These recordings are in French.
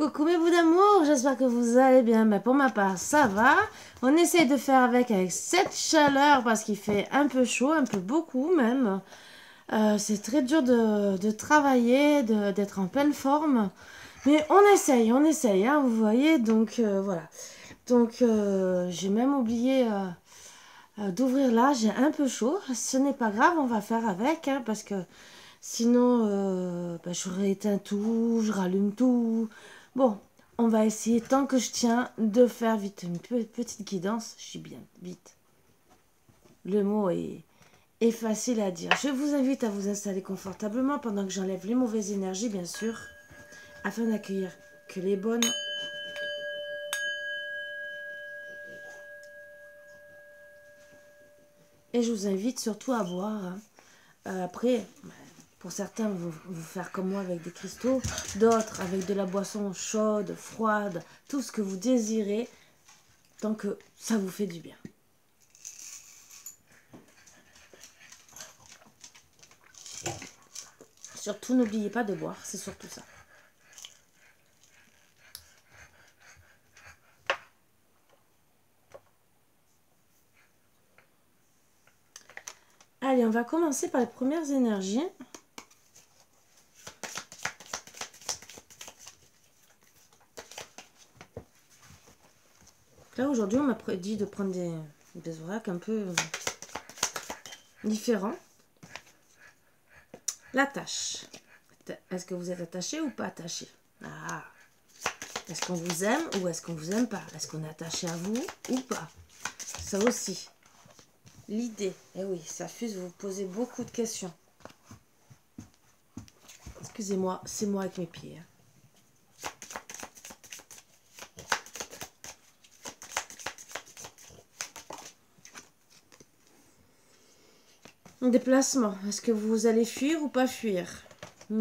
Coucou mes bouts d'amour, j'espère que vous allez bien. Mais pour ma part, ça va. On essaye de faire avec cette chaleur parce qu'il fait un peu chaud, un peu beaucoup même. C'est très dur de travailler, d'être en pleine forme. Mais on essaye, hein, vous voyez. Donc voilà. Donc j'ai même oublié d'ouvrir là. J'ai un peu chaud. Ce n'est pas grave, on va faire avec, hein, parce que sinon j'aurais éteint tout, je rallume tout. Bon, on va essayer tant que je tiens de faire vite une petite guidance. Je suis bien, vite. Le mot est facile à dire. Je vous invite à vous installer confortablement pendant que j'enlève les mauvaises énergies, bien sûr, afin d'accueillir que les bonnes. Et je vous invite surtout à boire. Hein. Après, pour certains, vous faire comme moi avec des cristaux, d'autres avec de la boisson chaude, froide, tout ce que vous désirez, tant que ça vous fait du bien. Surtout, n'oubliez pas de boire, c'est surtout ça. Allez, on va commencer par les premières énergies. Là, aujourd'hui, on m'a dit de prendre des oracles un peu différents. L'attache. Est-ce que vous êtes attaché ou pas attaché? Ah. Est-ce qu'on vous aime ou est-ce qu'on vous aime pas? Est-ce qu'on est attaché à vous ou pas? Ça aussi. L'idée. Eh oui, ça fuse, vous posez beaucoup de questions. Excusez-moi, c'est moi avec mes pieds. Hein. Déplacement. Est-ce que vous allez fuir ou pas fuir? Ouais,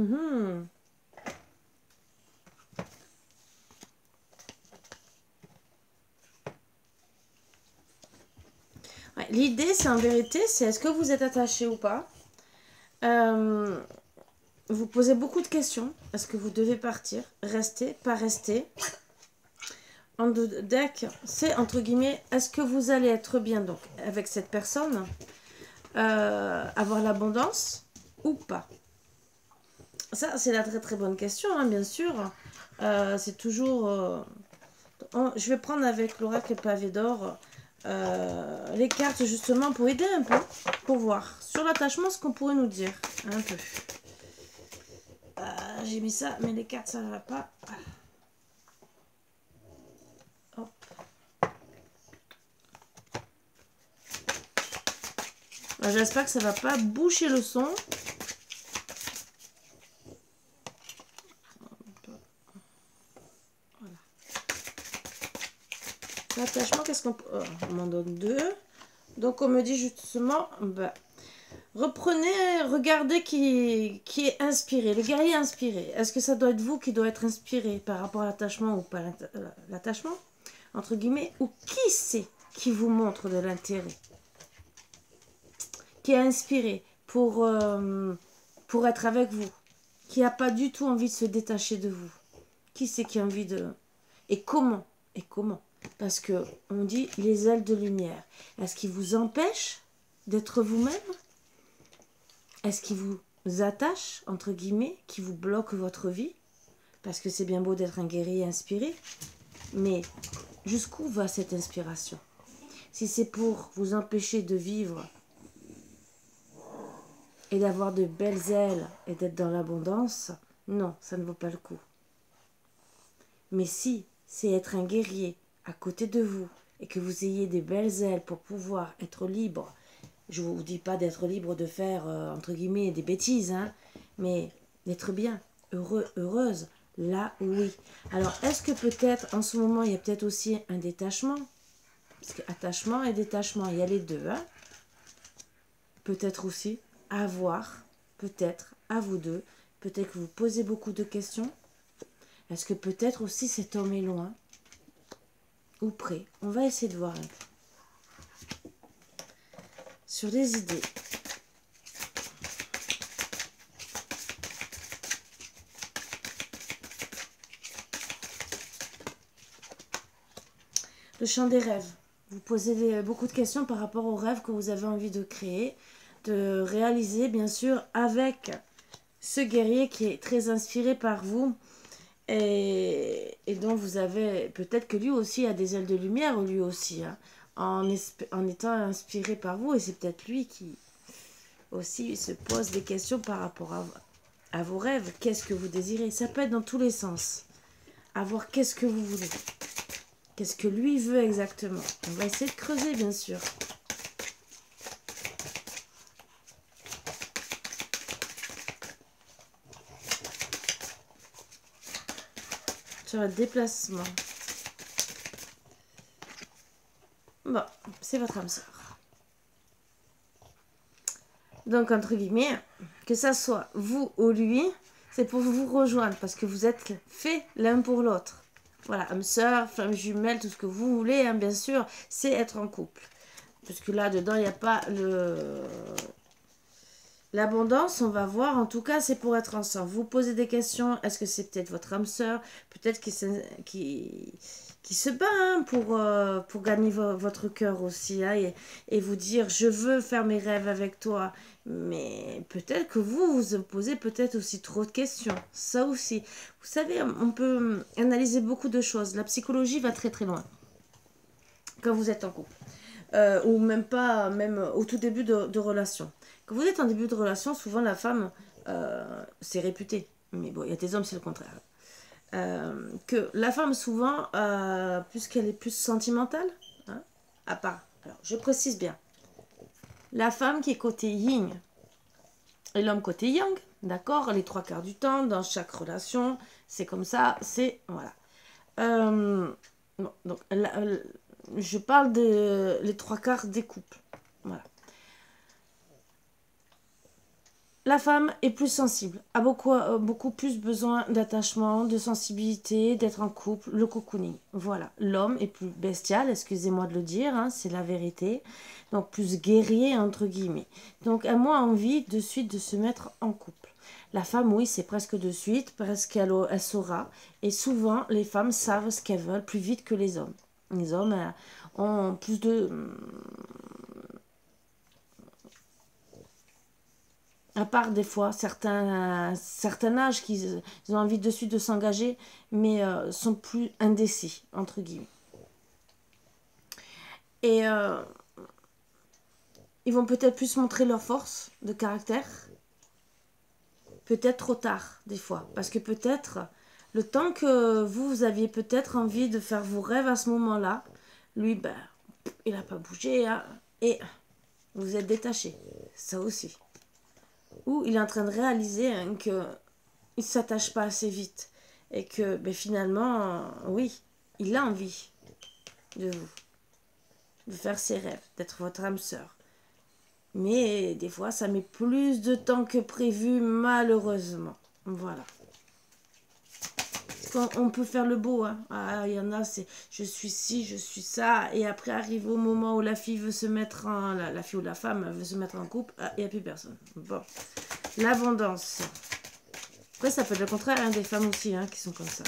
l'idée, c'est en vérité, c'est est-ce que vous êtes attaché ou pas? Vous posez beaucoup de questions. Est-ce que vous devez partir? Rester? Pas rester? En deck, c'est entre guillemets, est-ce que vous allez être bien donc avec cette personne? Avoir l'abondance ou pas? Ça, c'est la très très bonne question, hein, bien sûr. C'est toujours... je vais prendre avec l'oracle pavé d'or les cartes justement pour aider un peu, pour voir sur l'attachement ce qu'on pourrait nous dire. Un peu. J'ai mis ça, mais les cartes, ça ne va pas. Hop. J'espère que ça ne va pas boucher le son. Voilà. L'attachement, qu'est-ce qu'on... on m'en donne deux. Donc, on me dit justement... reprenez, regardez qui est inspiré, le guerrier inspiré. Est-ce que ça doit être vous qui doit être inspiré par rapport à l'attachement ou pas l'attachement, entre guillemets, ou qui c'est qui vous montre de l'intérêt, qui est inspiré pour être avec vous, qui n'a pas du tout envie de se détacher de vous, qui c'est qui a envie de... Et comment? Parce que on dit les ailes de lumière. Est-ce qu'il vous empêche d'être vous-même? Est-ce qu'il vous attache, entre guillemets, qui vous bloque votre vie? Parce que c'est bien beau d'être un guerrier inspiré, mais jusqu'où va cette inspiration? Si c'est pour vous empêcher de vivre et d'avoir de belles ailes et d'être dans l'abondance, non, ça ne vaut pas le coup. Mais si c'est être un guerrier à côté de vous et que vous ayez des belles ailes pour pouvoir être libre, je ne vous dis pas d'être libre de faire, entre guillemets, des bêtises, hein, mais d'être bien, heureux, heureuse, là, oui. Alors, est-ce que peut-être, en ce moment, il y a peut-être aussi un détachement? Parce que attachement et détachement, il y a les deux, hein. Peut-être aussi à voir, peut-être à vous deux, peut-être que vous posez beaucoup de questions. Est-ce que peut-être aussi cet homme est loin ou près? On va essayer de voir un peu. Sur les idées. le champ des rêves. Vous posez beaucoup de questions par rapport aux rêves que vous avez envie de créer, de réaliser, bien sûr, avec ce guerrier qui est très inspiré par vous et dont vous avez... Peut-être que lui aussi a des ailes de lumière, lui aussi, hein, en étant inspiré par vous. Et c'est peut-être lui qui aussi se pose des questions par rapport à vos rêves. Qu'est-ce que vous désirez? Ça peut être dans tous les sens. À voir qu'est-ce que vous voulez. Qu'est-ce que lui veut exactement? On va essayer de creuser, bien sûr. Sur le déplacement. Bon, c'est votre âme sœur. Donc, entre guillemets, que ça soit vous ou lui, c'est pour vous rejoindre parce que vous êtes faits l'un pour l'autre. Voilà, âme sœur, flamme jumelle, tout ce que vous voulez, hein, bien sûr, c'est être en couple. Parce que là-dedans, il n'y a pas l'abondance, on va voir. En tout cas, c'est pour être ensemble. Vous posez des questions. Est-ce que c'est peut-être votre âme sœur? Peut-être qui se bat, hein, pour gagner votre cœur aussi, hein, et vous dire je veux faire mes rêves avec toi. Mais peut-être que vous posez peut-être aussi trop de questions. Ça aussi. Vous savez, on peut analyser beaucoup de choses. La psychologie va très très loin quand vous êtes en couple. Ou même pas, même au tout début de relation. Quand vous êtes en début de relation, souvent la femme, c'est réputé. Mais bon, il y a des hommes, c'est le contraire. Que la femme, souvent, puisqu'elle est plus sentimentale, hein, à part. Alors, je précise bien. La femme qui est côté yin et l'homme côté yang, d'accord? Les 3/4 du temps, dans chaque relation, c'est comme ça, c'est. Voilà. Bon, donc, je parle de les 3/4 des couples. Voilà. La femme est plus sensible, a beaucoup plus besoin d'attachement, de sensibilité, d'être en couple, le cocooning. Voilà. L'homme est plus bestial, excusez-moi de le dire, hein, c'est la vérité. Donc plus guerrier, entre guillemets. Donc a moins envie de suite de se mettre en couple. La femme, oui, c'est presque de suite, parce qu'elle saura. Et souvent, les femmes savent ce qu'elles veulent plus vite que les hommes. Les hommes ont plus de... À part des fois certains âges qu'ils ont envie de suite de s'engager, mais sont plus indécis, entre guillemets. Et ils vont peut-être plus montrer leur force de caractère, peut-être trop tard, des fois. Parce que peut-être, le temps que vous aviez peut-être envie de faire vos rêves à ce moment-là, lui, ben, il n'a pas bougé, hein, et vous êtes détaché. Ça aussi. Ou il est en train de réaliser, hein, que il ne s'attache pas assez vite. Et que ben, finalement, oui, il a envie de vous, de faire ses rêves, d'être votre âme sœur. Mais des fois, ça met plus de temps que prévu, malheureusement. Voilà. On peut faire le beau, hein. Ah, il y en a, c'est je suis ci, je suis ça. Et après arrive au moment où la fille veut se mettre en... La fille ou la femme veut se mettre en couple. Ah, il n'y a plus personne. Bon. L'abondance. Après, ça peut être le contraire, hein, des femmes aussi, hein, qui sont comme ça.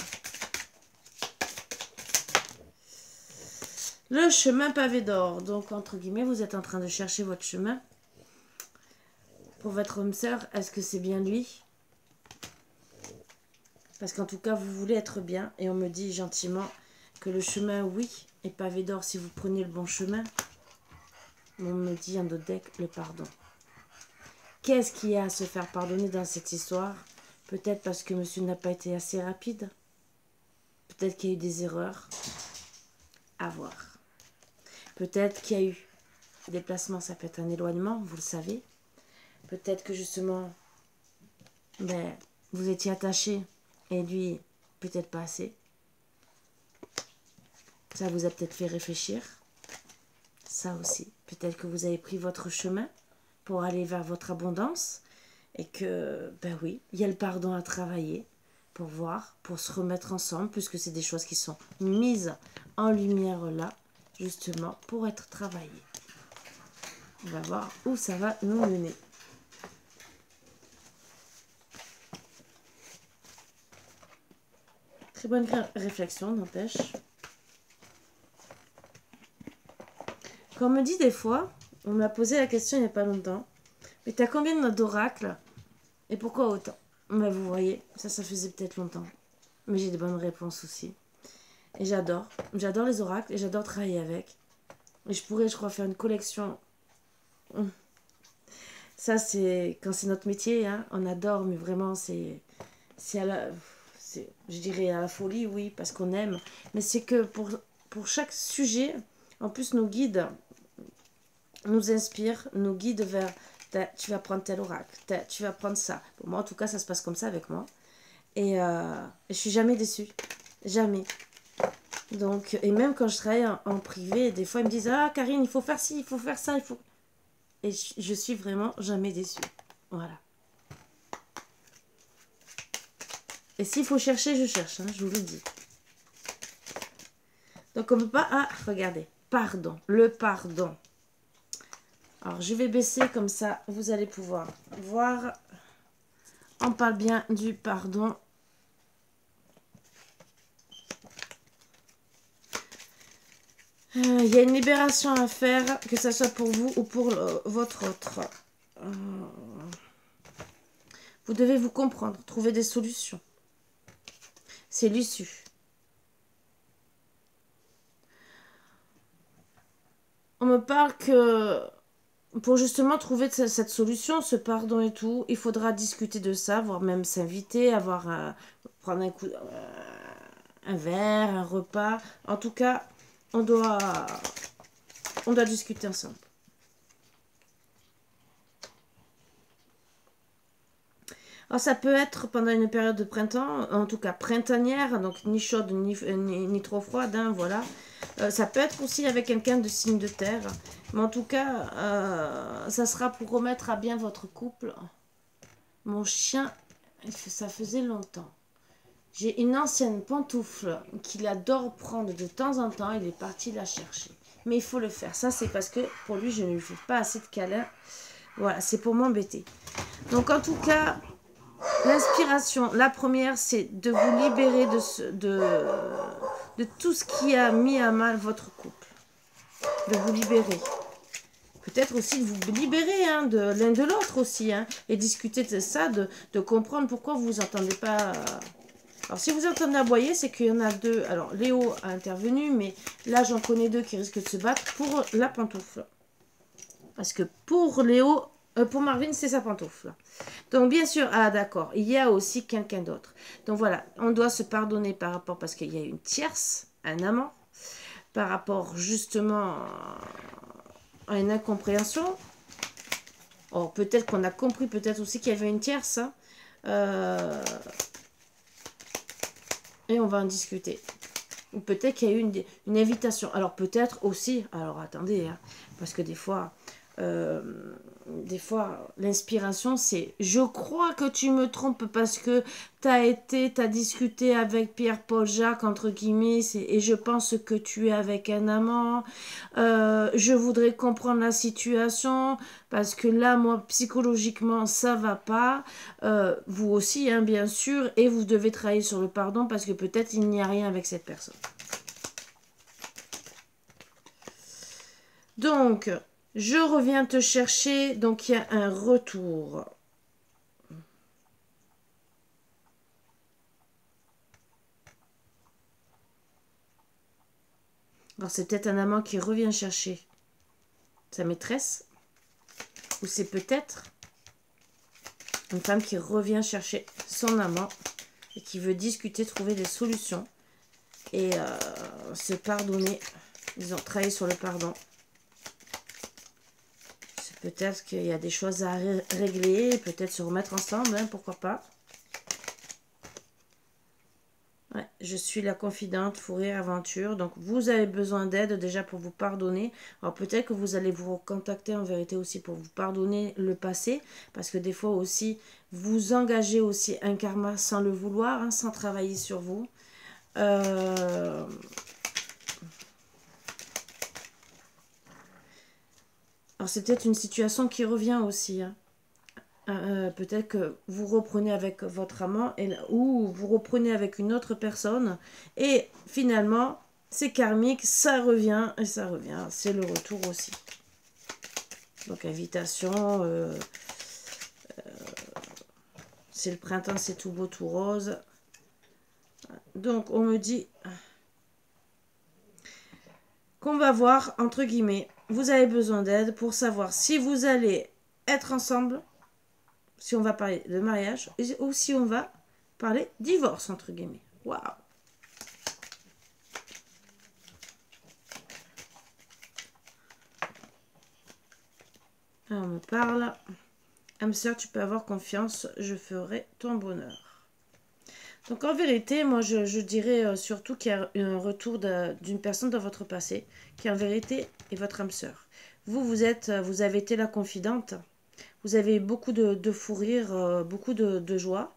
Le chemin pavé d'or. Donc, entre guillemets, vous êtes en train de chercher votre chemin. Pour votre homme sœur, est-ce que c'est bien lui? Parce qu'en tout cas, vous voulez être bien. Et on me dit gentiment que le chemin, oui, est pavé d'or si vous prenez le bon chemin. On me dit en d'autres deck, le pardon. Qu'est-ce qu'il y a à se faire pardonner dans cette histoire? Peut-être parce que monsieur n'a pas été assez rapide. Peut-être qu'il y a eu des erreurs. À voir. Peut-être qu'il y a eu des déplacements, ça peut être un éloignement, vous le savez. Peut-être que justement, ben, vous étiez attaché et lui, peut-être pas assez. Ça vous a peut-être fait réfléchir. Ça aussi. Peut-être que vous avez pris votre chemin pour aller vers votre abondance. Et que, ben oui, il y a le pardon à travailler pour voir, pour se remettre ensemble, puisque c'est des choses qui sont mises en lumière là, justement, pour être travaillées. On va voir où ça va nous mener. Très bonne réflexion, n'empêche. Quand on me dit des fois, on m'a posé la question il n'y a pas longtemps, mais t'as combien de notes d'oracle et pourquoi autant? Mais vous voyez, ça faisait peut-être longtemps. Mais j'ai des bonnes réponses aussi. Et j'adore. J'adore les oracles et j'adore travailler avec. Et je pourrais, je crois, faire une collection. Ça, c'est quand c'est notre métier, hein, on adore, mais vraiment, c'est à la, je dirais à la folie, oui, parce qu'on aime. Mais c'est que pour chaque sujet, en plus, nos guides nous inspirent, nous guident vers tu vas prendre tel oracle, tu vas prendre ça. Pour moi, en tout cas, ça se passe comme ça avec moi. Et je suis jamais déçue. Jamais. Donc, et même quand je travaille en privé, des fois, ils me disent ah, Karine, il faut faire ci, il faut faire ça, il faut. Et je suis vraiment jamais déçue. Voilà. Et s'il faut chercher, je cherche, hein, je vous le dis. Donc on ne peut pas... Ah, regardez. Pardon. Le pardon. Alors, je vais baisser comme ça. Vous allez pouvoir voir. On parle bien du pardon. Il y a une libération à faire, que ce soit pour vous ou pour votre autre. Vous devez vous comprendre, trouver des solutions. C'est l'issue. On me parle que pour justement trouver cette solution, ce pardon et tout, il faudra discuter de ça, voire même s'inviter, prendre un verre, un repas. En tout cas, on doit discuter ensemble. Alors, ça peut être pendant une période de printemps, en tout cas printanière, donc ni chaude ni trop froide, hein, voilà. Ça peut être aussi avec quelqu'un de signe de terre. Mais en tout cas, ça sera pour remettre à bien votre couple. Mon chien, ça faisait longtemps. J'ai une ancienne pantoufle qu'il adore prendre de temps en temps. Il est parti la chercher. Mais il faut le faire. Ça, c'est parce que pour lui, je ne lui fais pas assez de câlins. Voilà, c'est pour m'embêter. Donc, en tout cas, l'inspiration, la première, c'est de vous libérer de tout ce qui a mis à mal votre couple. De vous libérer. Peut-être aussi de vous libérer hein, de l'un de l'autre aussi. Hein, et discuter de ça, de comprendre pourquoi vous vous entendez pas. Alors, si vous entendez aboyer, c'est qu'il y en a deux. Alors, Léo a intervenu, mais là, j'en connais deux qui risquent de se battre pour la pantoufle. Parce que pour Léo, pour Marvin, c'est sa pantoufle. Donc, bien sûr, ah d'accord, il y a aussi quelqu'un d'autre. Donc, voilà, on doit se pardonner par rapport, parce qu'il y a une tierce, un amant, par rapport justement à une incompréhension. Oh, peut-être qu'on a compris, peut-être aussi qu'il y avait une tierce. Hein. Et on va en discuter. Ou peut-être qu'il y a eu une invitation. Alors peut-être aussi, alors attendez, hein, parce que des fois, l'inspiration, c'est je crois que tu me trompes parce que t'as discuté avec Pierre-Paul Jacques, entre guillemets, et je pense que tu es avec un amant. Je voudrais comprendre la situation parce que là, moi, psychologiquement, ça va pas. Vous aussi, hein, bien sûr, et vous devez travailler sur le pardon parce que peut-être il n'y a rien avec cette personne. Donc, je reviens te chercher. Donc, il y a un retour. Alors, c'est peut-être un amant qui revient chercher sa maîtresse. Ou c'est peut-être une femme qui revient chercher son amant et qui veut discuter, trouver des solutions et se pardonner. Ils ont travaillé sur le pardon. C'est peut-être qu'il y a des choses à régler, peut-être se remettre ensemble, hein, pourquoi pas. Ouais, je suis la confidente, fou rire, aventure. Donc, vous avez besoin d'aide déjà pour vous pardonner. Alors, peut-être que vous allez vous recontacter en vérité aussi pour vous pardonner le passé. Parce que des fois aussi, vous engagez aussi un karma sans le vouloir, hein, sans travailler sur vous. Alors, c'est peut-être une situation qui revient aussi, hein. Peut-être que vous reprenez avec votre amant ou vous reprenez avec une autre personne et finalement c'est karmique, ça revient et ça revient. C'est le retour aussi. Donc, invitation, c'est le printemps, c'est tout beau, tout rose. Donc, on me dit qu'on va voir, entre guillemets, vous avez besoin d'aide pour savoir si vous allez être ensemble, si on va parler de mariage, ou si on va parler divorce, entre guillemets. Waouh! On me parle. Âme sœur, tu peux avoir confiance, je ferai ton bonheur. Donc en vérité, moi je dirais surtout qu'il y a un retour d'une personne dans votre passé, qui en vérité est votre âme sœur. Vous avez été la confidente, vous avez eu beaucoup de fou rire, beaucoup de joie.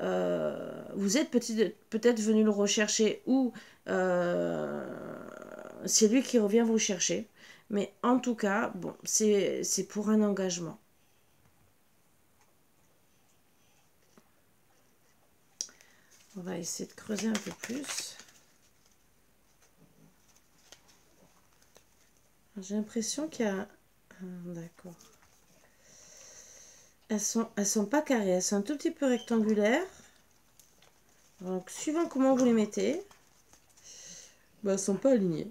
Vous êtes peut-être venu le rechercher ou c'est lui qui revient vous chercher. Mais en tout cas, bon, c'est pour un engagement. On va essayer de creuser un peu plus. J'ai l'impression qu'il y a... D'accord. Elles sont pas carrées, elles sont un tout petit peu rectangulaires. Donc, suivant comment vous les mettez, bah, elles sont pas alignées.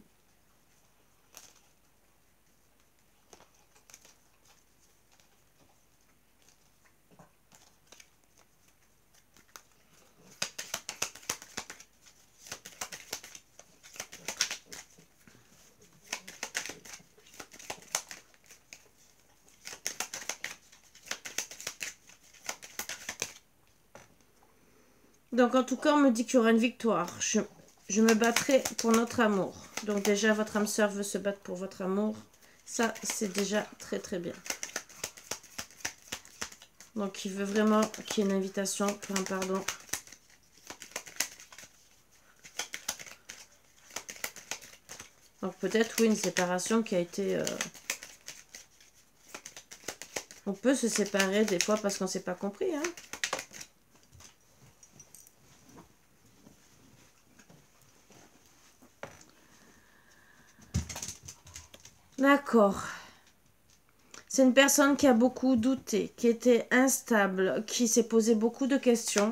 Donc, en tout cas, on me dit qu'il y aura une victoire. Je me battrai pour notre amour. Donc, déjà, votre âme sœur veut se battre pour votre amour. Ça, c'est déjà très, très bien. Donc, il veut vraiment qu'il y ait une invitation pour un pardon. Donc, peut-être, oui, une séparation qui a été... On peut se séparer des fois parce qu'on ne s'est pas compris, hein. D'accord. C'est une personne qui a beaucoup douté, qui était instable, qui s'est posé beaucoup de questions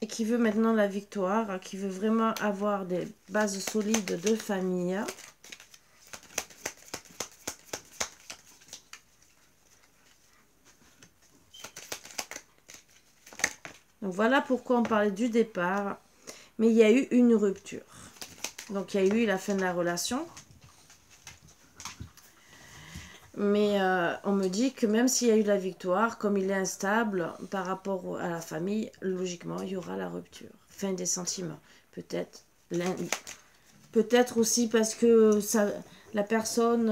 et qui veut maintenant la victoire, qui veut vraiment avoir des bases solides de famille. Donc voilà pourquoi on parlait du départ, mais il y a eu une rupture. Donc il y a eu la fin de la relation. Mais on me dit que même s'il y a eu la victoire, comme il est instable par rapport à la famille, logiquement, il y aura la rupture. Fin des sentiments. Peut-être aussi parce que la personne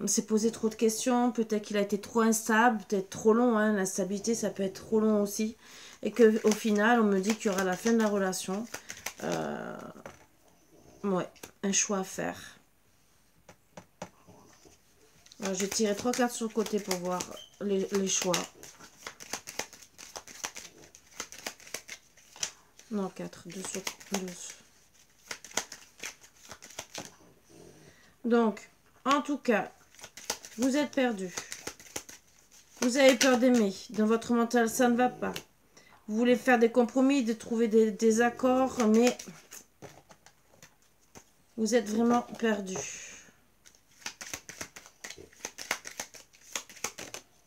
s'est posé trop de questions. Peut-être qu'il a été trop instable, peut-être trop long. Hein, l'instabilité, ça peut être trop long aussi. Et qu'au final, on me dit qu'il y aura la fin de la relation. Ouais, un choix à faire. Alors, j'ai tiré 3 cartes sur le côté pour voir les choix. Non, 4. 2 sur 2. Donc, en tout cas, vous êtes perdu. Vous avez peur d'aimer. Dans votre mental, ça ne va pas. Vous voulez faire des compromis, de trouver des accords, mais vous êtes vraiment perdu.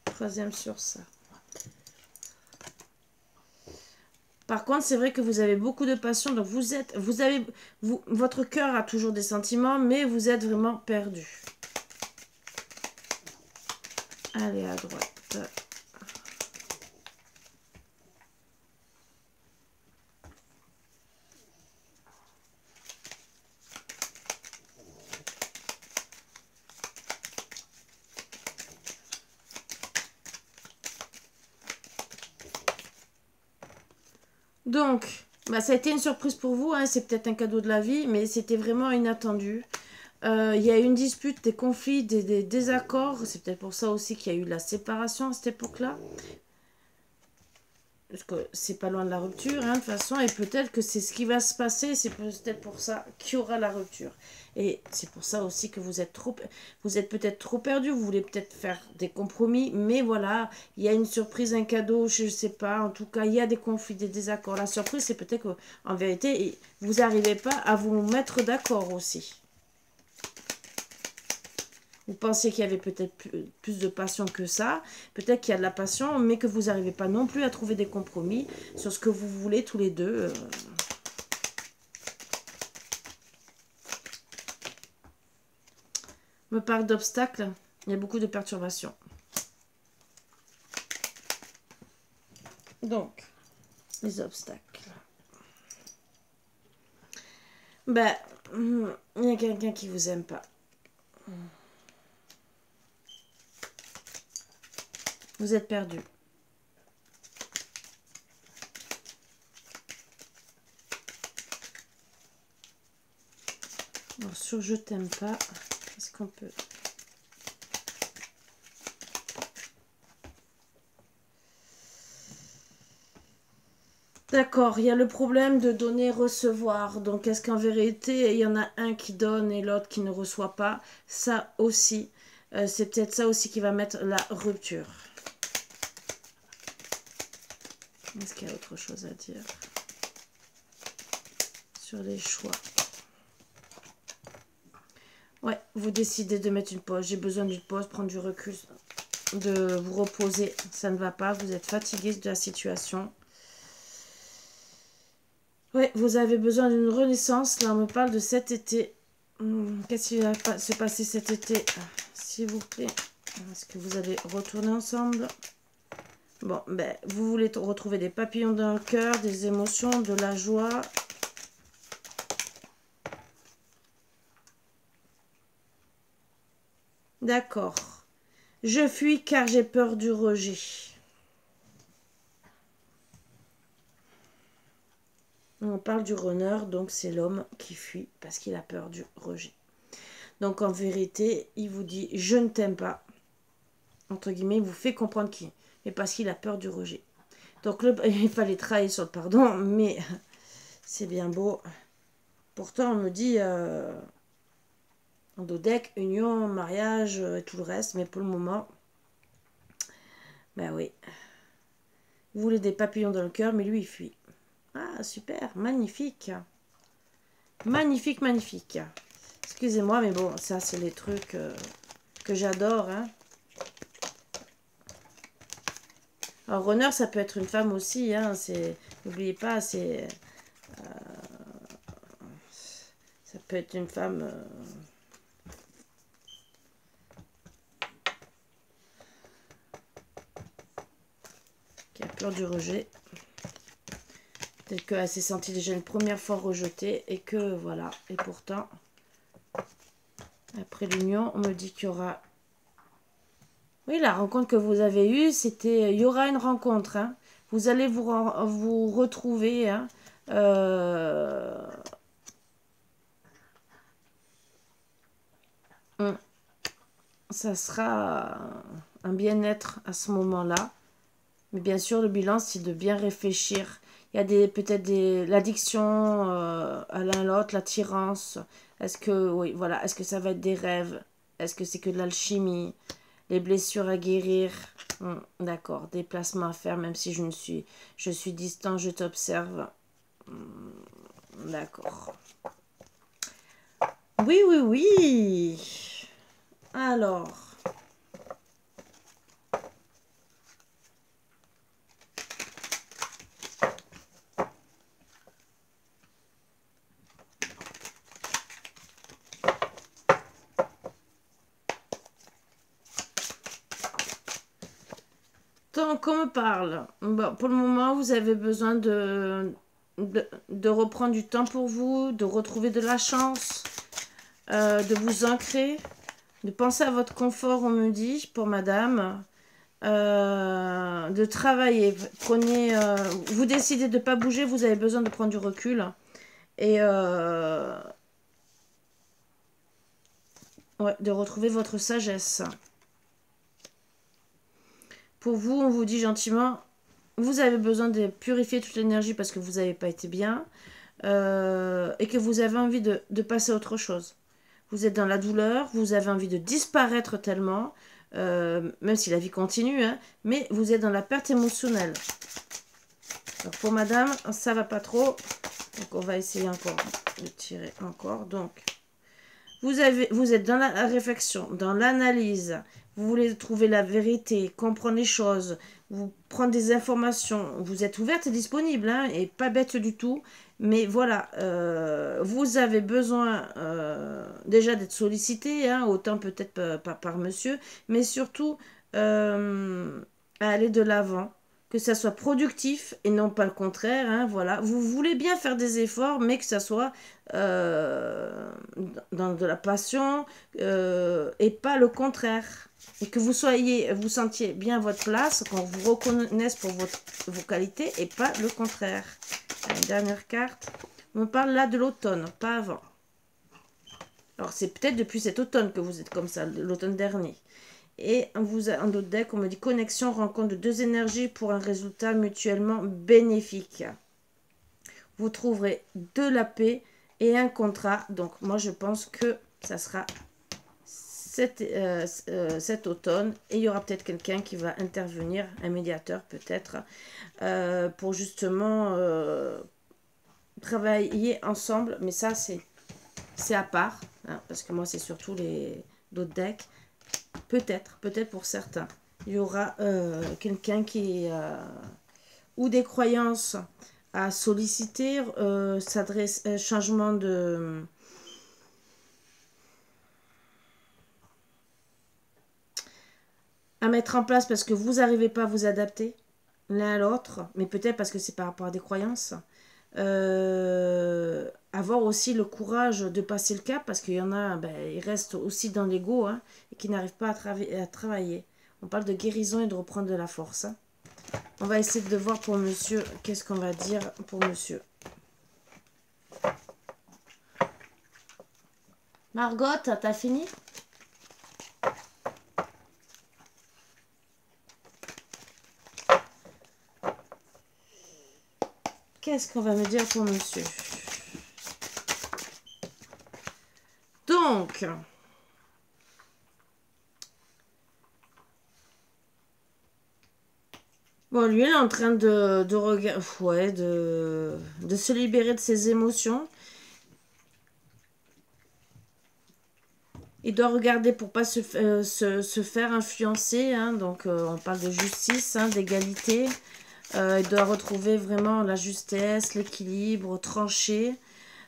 Troisième sur ça. Par contre, c'est vrai que vous avez beaucoup de passion, donc votre cœur a toujours des sentiments, mais vous êtes vraiment perdu. Allez, à droite. Donc, bah, ça a été une surprise pour vous, hein, c'est peut-être un cadeau de la vie, mais c'était vraiment inattendu. Il y a eu une dispute, des conflits, des désaccords. C'est peut-être pour ça aussi qu'il y a eu la séparation à cette époque-là. parce que c'est pas loin de la rupture, hein, de toute façon, et peut-être que c'est ce qui va se passer, c'est peut-être pour ça qu'il y aura la rupture. Et c'est pour ça aussi que vous êtes peut-être trop perdu, vous voulez peut-être faire des compromis, mais voilà, il y a une surprise, un cadeau, je ne sais pas, en tout cas, il y a des conflits, des désaccords. La surprise, c'est peut-être qu'en vérité, vous n'arrivez pas à vous mettre d'accord aussi. Vous pensiez qu'il y avait peut-être plus de passion que ça. Peut-être qu'il y a de la passion, mais que vous n'arrivez pas non plus à trouver des compromis sur ce que vous voulez tous les deux. Me parle d'obstacles. Il y a beaucoup de perturbations. Donc, les obstacles. Ben, il y a quelqu'un qui vous aime pas. Vous êtes perdu. Alors, sur je t'aime pas, est-ce qu'on peut... D'accord, il y a le problème de donner-recevoir. Donc, est-ce qu'en vérité, il y en a un qui donne et l'autre qui ne reçoit pas? Ça aussi, c'est peut-être ça aussi qui va mettre la rupture. Est-ce qu'il y a autre chose à dire sur les choix? Ouais, vous décidez de mettre une pause. J'ai besoin d'une pause, prendre du recul, de vous reposer. Ça ne va pas, vous êtes fatigué de la situation. Oui, vous avez besoin d'une renaissance. Là, on me parle de cet été. Qu'est-ce qui va se passer cet été? S'il vous plaît. Est-ce que vous allez retourner ensemble? Bon, ben, vous voulez retrouver des papillons dans le cœur, des émotions, de la joie. D'accord. Je fuis car j'ai peur du rejet. On parle du runner, donc c'est l'homme qui fuit parce qu'il a peur du rejet. Donc en vérité, il vous dit « je ne t'aime pas ». Entre guillemets, il vous fait comprendre qui, mais parce qu'il a peur du rejet. Donc il fallait travailler sur le pardon, mais c'est bien beau. Pourtant, on me dit endodec, union, mariage et tout le reste, mais pour le moment, ben oui. Vous voulez des papillons dans le cœur, mais lui, il fuit. Ah, super, magnifique. Magnifique, magnifique. Excusez-moi, mais bon, ça, c'est les trucs que j'adore. Hein. Alors, runner, ça peut être une femme aussi. Hein, n'oubliez pas, c'est... ça peut être une femme... qui a peur du rejet. Peut-être qu'elle s'est sentie déjà une première fois rejetée et que voilà. Et pourtant, après l'union, on me dit qu'il y aura... Oui, la rencontre que vous avez eue, c'était... Il y aura une rencontre. Hein. Vous allez vous retrouver. Hein. Ça sera un bien-être à ce moment-là. Mais bien sûr, le bilan, c'est de bien réfléchir. Il y a peut-être l'addiction à l'un l'autre, l'attirance. Est-ce que, oui, voilà, est-ce que ça va être des rêves? Est-ce que c'est que de l'alchimie? Les blessures à guérir? D'accord, des placements à faire, même si je suis distant, je t'observe. D'accord. Oui, oui, oui. Alors... Tant qu'on me parle, bon, pour le moment, vous avez besoin de reprendre du temps pour vous, de retrouver de la chance, de vous ancrer, de penser à votre confort, on me dit, pour madame, de travailler. Prenez, vous décidez de ne pas bouger, vous avez besoin de prendre du recul. Et ouais, de retrouver votre sagesse. Pour vous, on vous dit gentiment, vous avez besoin de purifier toute l'énergie parce que vous n'avez pas été bien et que vous avez envie de passer à autre chose. Vous êtes dans la douleur, vous avez envie de disparaître tellement, même si la vie continue, hein, mais vous êtes dans la perte émotionnelle. Alors pour madame, ça va pas trop. Donc on va essayer encore de tirer encore. Donc vous êtes dans la réflexion, dans l'analyse. Vous voulez trouver la vérité, comprendre les choses, vous prendre des informations. Vous êtes ouverte et disponible, hein, et pas bête du tout. Mais voilà, vous avez besoin déjà d'être sollicité, hein, autant peut-être par monsieur, mais surtout à aller de l'avant, que ça soit productif et non pas le contraire, hein, voilà. Vous voulez bien faire des efforts, mais que ça soit dans de la passion et pas le contraire. Et que vous sentiez bien votre place, qu'on vous reconnaisse pour vos qualités et pas le contraire. Allez, dernière carte. On parle là de l'automne, pas avant. Alors c'est peut-être depuis cet automne que vous êtes comme ça, l'automne dernier. Et en d'autres decks, on me dit connexion, rencontre de deux énergies pour un résultat mutuellement bénéfique. Vous trouverez de la paix et un contrat. Donc moi je pense que ça sera cet automne. Et il y aura peut-être quelqu'un qui va intervenir, un médiateur peut-être, pour justement travailler ensemble. Mais ça c'est à part, hein, parce que moi c'est surtout les d'autres decks. Peut-être pour certains. Il y aura quelqu'un qui ou des croyances à solliciter, s'adresse, changement de... à mettre en place parce que vous n'arrivez pas à vous adapter l'un à l'autre, mais peut-être parce que c'est par rapport à des croyances. Avoir aussi le courage de passer le cap parce qu'il y en a, ils restent aussi dans l'ego, hein, et qui n'arrivent pas à travailler. On parle de guérison et de reprendre de la force, hein. On va essayer de voir pour monsieur, qu'est-ce qu'on va dire pour monsieur. Margot, t'as fini? Qu'est-ce qu'on va me dire pour monsieur? Donc, bon, lui, il est en train de se libérer de ses émotions. Il doit regarder pour pas se faire influencer, hein, donc on parle de justice, hein, d'égalité. Il doit retrouver vraiment la justesse, l'équilibre, trancher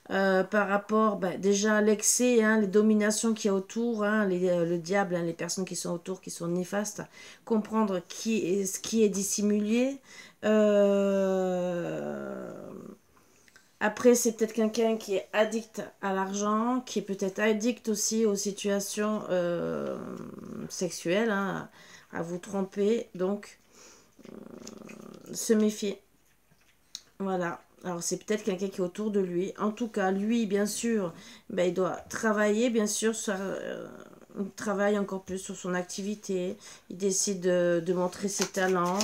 par rapport déjà à l'excès, hein, les dominations qu'il y a autour, hein, le diable, hein, les personnes qui sont autour, qui sont néfastes, comprendre ce qui est dissimulé. Après, c'est peut-être quelqu'un qui est addict à l'argent, qui est peut-être addict aussi aux situations sexuelles, hein, à vous tromper. Donc, se méfier. Voilà. Alors, c'est peut-être quelqu'un qui est autour de lui. En tout cas, lui, bien sûr, il doit travailler, bien sûr, il travaille encore plus sur son activité. Il décide de montrer ses talents.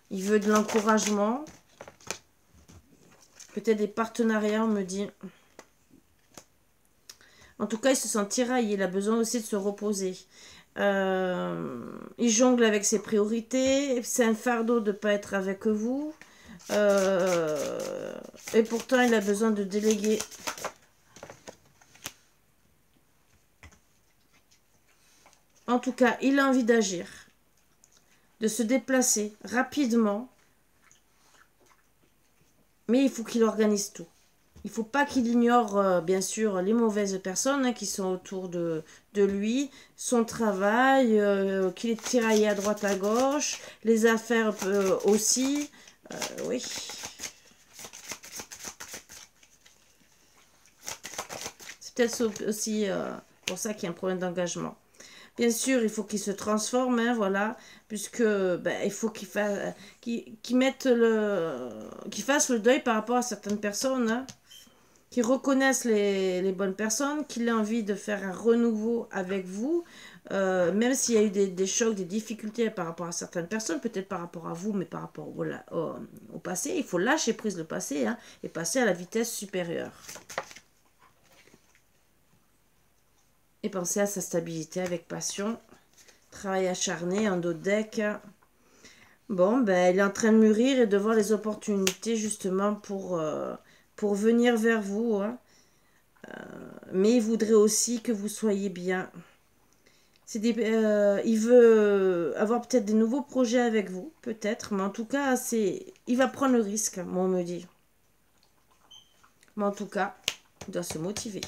Il veut de l'encouragement. Peut-être des partenariats, on me dit. En tout cas, il se sent tiraillé. Il a besoin aussi de se reposer. Il jongle avec ses priorités. C'est un fardeau de ne pas être avec vous. Et pourtant, il a besoin de déléguer. En tout cas, il a envie d'agir. De se déplacer rapidement. Mais il faut qu'il organise tout. Il ne faut pas qu'il ignore, bien sûr, les mauvaises personnes, hein, qui sont autour de lui, son travail, qu'il est tiraillé à droite à gauche, les affaires aussi. Oui. C'est peut-être aussi pour ça qu'il y a un problème d'engagement. Bien sûr, il faut qu'il se transforme, hein, voilà, puisque il faut qu'il fasse le deuil par rapport à certaines personnes, hein. qui reconnaissent les bonnes personnes, qu'il a envie de faire un renouveau avec vous, même s'il y a eu des chocs, des difficultés par rapport à certaines personnes, peut-être par rapport à vous, mais par rapport au passé. Il faut lâcher prise le passé, hein, et passer à la vitesse supérieure. Et penser à sa stabilité avec passion. Travail acharné, en dos de deck. Bon, ben, il est en train de mûrir et de voir les opportunités justement pour venir vers vous. Hein. Mais il voudrait aussi que vous soyez bien. Il veut avoir peut-être des nouveaux projets avec vous, peut-être. Mais en tout cas, il va prendre le risque, moi on me dit. Mais en tout cas, il doit se motiver.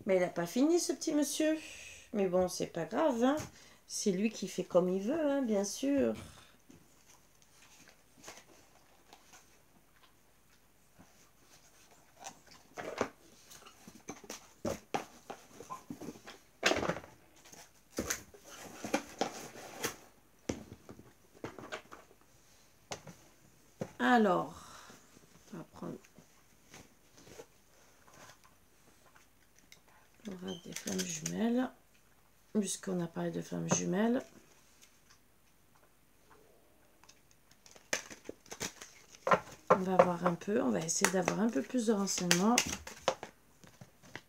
Mais il n'a pas fini, ce petit monsieur. Mais bon, c'est pas grave, hein. C'est lui qui fait comme il veut, hein, bien sûr. Alors, on va prendre l'aura des flammes jumelles, puisqu'on a parlé de flammes jumelles. On va voir un peu, on va essayer d'avoir un peu plus de renseignements.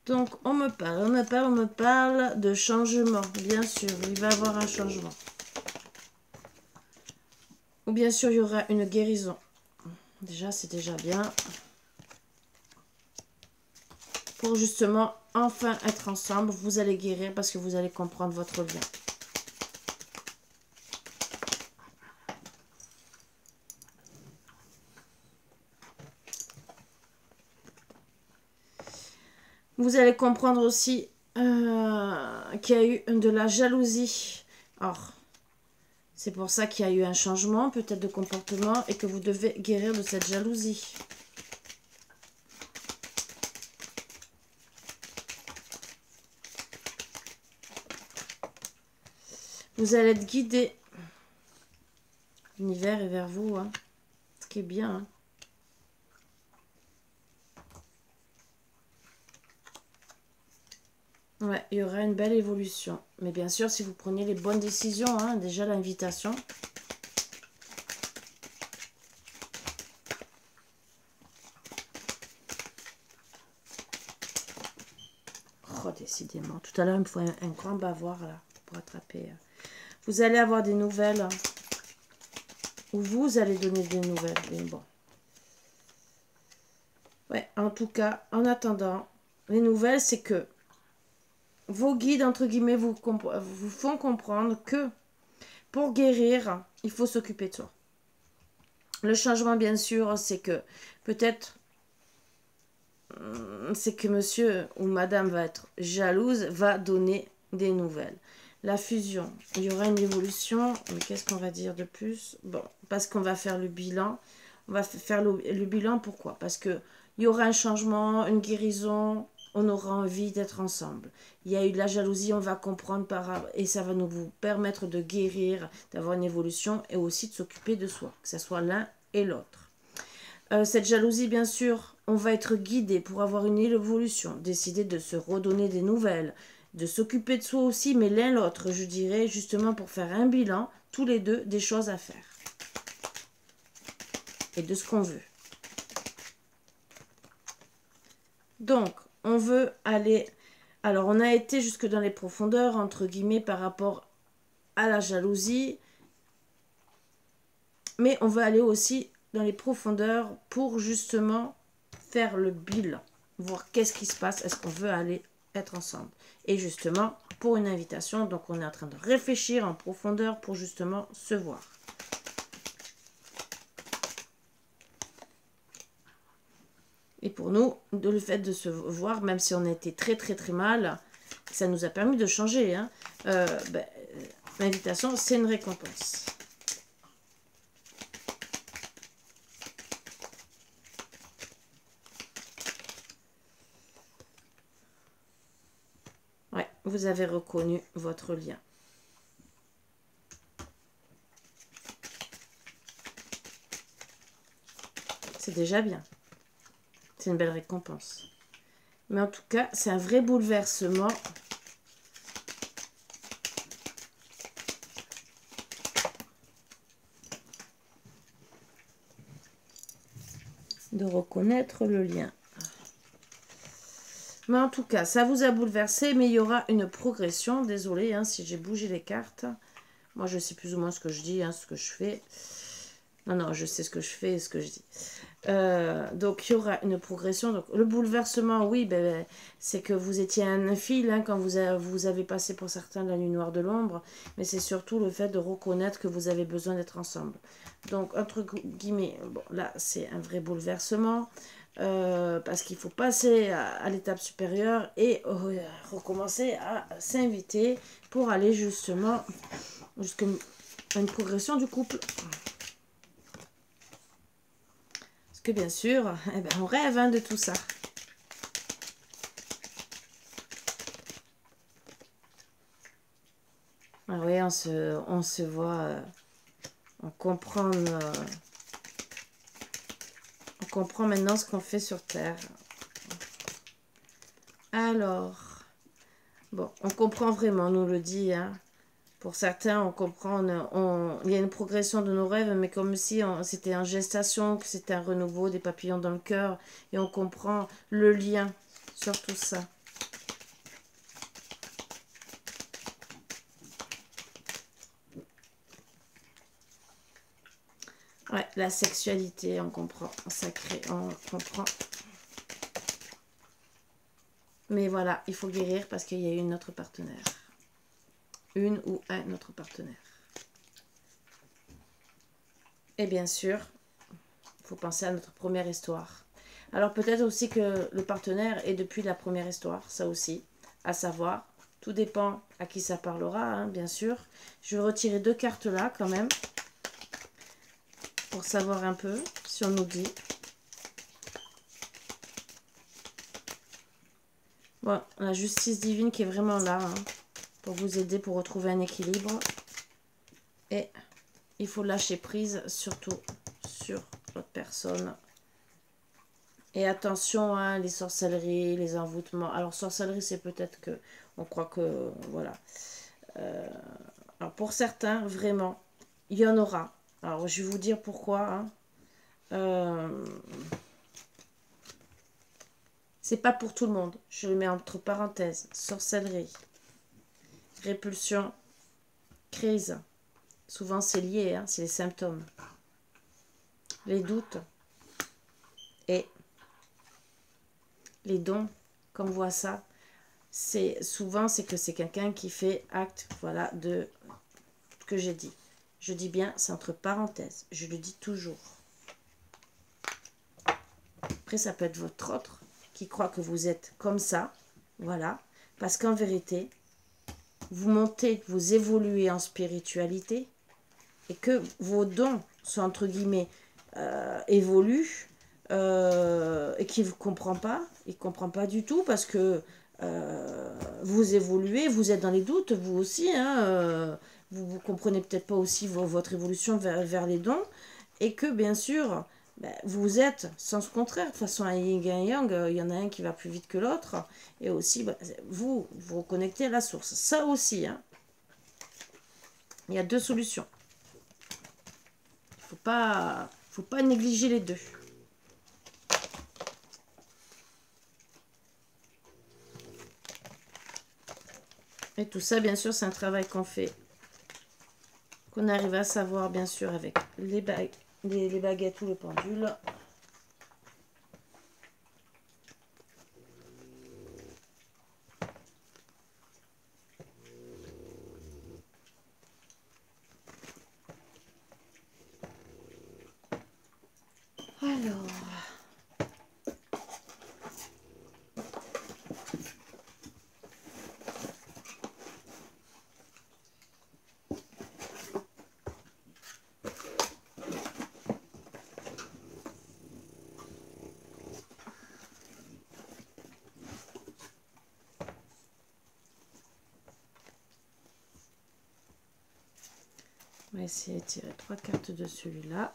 Donc, on me parle de changement, bien sûr, il va y avoir un changement. Ou bien sûr, il y aura une guérison. Déjà, c'est déjà bien. Pour justement, enfin être ensemble, vous allez guérir parce que vous allez comprendre votre bien. Vous allez comprendre aussi qu'il y a eu de la jalousie. Or, c'est pour ça qu'il y a eu un changement, peut-être de comportement, et que vous devez guérir de cette jalousie. Vous allez être guidé. L'univers est vers vous, hein. Ce qui est bien, hein. Ouais, il y aura une belle évolution. Mais bien sûr, si vous prenez les bonnes décisions, hein, déjà l'invitation. Oh, décidément. Tout à l'heure, il me faut un grand bavoir, là, pour attraper. Vous allez avoir des nouvelles. Hein, ou vous allez donner des nouvelles. Mais bon. Ouais, en tout cas, en attendant, les nouvelles, c'est que vos guides, entre guillemets, vous font comprendre que pour guérir, il faut s'occuper de soi. Le changement, bien sûr, c'est que peut-être, c'est que monsieur ou madame va être jalouse, va donner des nouvelles. La fusion, il y aura une évolution, mais qu'est-ce qu'on va dire de plus? Bon, parce qu'on va faire le bilan. On va faire le bilan, pourquoi? Parce que il y aura un changement, une guérison, on aura envie d'être ensemble. Il y a eu de la jalousie, on va comprendre et ça va nous vous permettre de guérir, d'avoir une évolution et aussi de s'occuper de soi, que ce soit l'un et l'autre. Cette jalousie, bien sûr, on va être guidé pour avoir une évolution, décider de se redonner des nouvelles, de s'occuper de soi aussi, mais l'un l'autre, je dirais, justement pour faire un bilan, tous les deux, des choses à faire. Et de ce qu'on veut. Donc, on veut aller... Alors, on a été jusque dans les profondeurs, entre guillemets, par rapport à la jalousie. Mais on veut aller aussi dans les profondeurs pour justement faire le bilan. Voir qu'est-ce qui se passe. Est-ce qu'on veut aller être ensemble? Et justement, pour une invitation, donc on est en train de réfléchir en profondeur pour justement se voir. Et pour nous, le fait de se voir, même si on a été très très très mal, ça nous a permis de changer. Hein. L'invitation, c'est une récompense. Ouais, vous avez reconnu votre lien. C'est déjà bien. C'est une belle récompense. Mais en tout cas, c'est un vrai bouleversement. De reconnaître le lien. Mais en tout cas, ça vous a bouleversé, mais il y aura une progression. Désolée hein, si j'ai bougé les cartes. Moi, je sais plus ou moins ce que je dis, hein, ce que je fais. Non, non, je sais ce que je fais et ce que je dis. Donc, il y aura une progression. Donc, le bouleversement, oui, c'est que vous étiez un fil hein, quand vous avez passé pour certains la nuit noire de l'ombre. Mais c'est surtout le fait de reconnaître que vous avez besoin d'être ensemble. Donc, entre guillemets, bon, là, c'est un vrai bouleversement. Parce qu'il faut passer à l'étape supérieure et recommencer à s'inviter pour aller justement jusqu'à une progression du couple. Parce que bien sûr, eh ben, on rêve hein, de tout ça. Ah oui, on se voit, on comprend maintenant ce qu'on fait sur Terre. Alors, bon, on comprend vraiment, on nous le dit, hein. Pour certains, on comprend, il y a une progression de nos rêves, mais comme si c'était en gestation, que c'était un renouveau, des papillons dans le cœur, et on comprend le lien sur tout ça. Ouais, la sexualité, on comprend, sacré, on comprend. Mais voilà, il faut guérir parce qu'il y a une autre partenaire. Une ou un autre partenaire. Et bien sûr, il faut penser à notre première histoire. Alors peut-être aussi que le partenaire est depuis la première histoire, ça aussi, à savoir. Tout dépend à qui ça parlera, hein, bien sûr. Je vais retirer 2 cartes là quand même, pour savoir un peu si on nous dit. Bon, la justice divine qui est vraiment là, hein, pour vous aider, pour retrouver un équilibre. Et il faut lâcher prise, surtout sur votre personne. Et attention, hein, les sorcelleries, les envoûtements. Alors, sorcellerie, c'est peut-être que on croit que, voilà. Alors, pour certains, vraiment, il y en aura. Alors, je vais vous dire pourquoi. Hein. C'est pas pour tout le monde. Je le mets entre parenthèses. Sorcellerie, répulsion, crise. Souvent, c'est lié, hein, c'est les symptômes. Les doutes et les dons, comme on voit ça, c'est souvent c'est que c'est quelqu'un qui fait acte, voilà, de ce que j'ai dit. Je dis bien, c'est entre parenthèses. Je le dis toujours. Après, ça peut être votre autre qui croit que vous êtes comme ça, voilà, parce qu'en vérité, vous montez, vous évoluez en spiritualité et que vos dons sont entre guillemets évoluent et qu'il ne comprend pas, il ne comprend pas du tout parce que vous évoluez, vous êtes dans les doutes, vous aussi, hein, vous ne comprenez peut-être pas aussi votre évolution vers les dons et que bien sûr, ben, vous êtes sens contraire, de toute façon un yin et un yang, il y en a un qui va plus vite que l'autre et aussi ben, vous reconnectez à la source, ça aussi, hein. Il y a 2 solutions. Faut pas négliger les 2. Et tout ça, bien sûr, c'est un travail qu'on fait. Qu'on arrive à savoir, bien sûr, avec les baguettes ou le pendule. Alors... On va essayer de tirer 3 cartes de celui-là.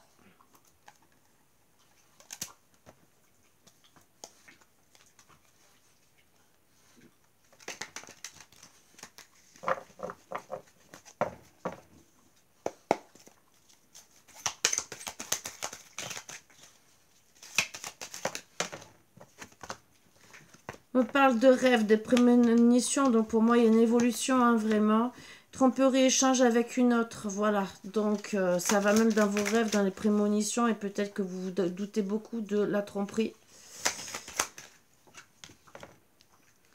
On parle de rêve, de prémonition, donc pour moi il y a une évolution, hein, vraiment. Tromperie, échange avec une autre, voilà. Donc ça va même dans vos rêves, dans les prémonitions, et peut-être que vous vous doutez beaucoup de la tromperie.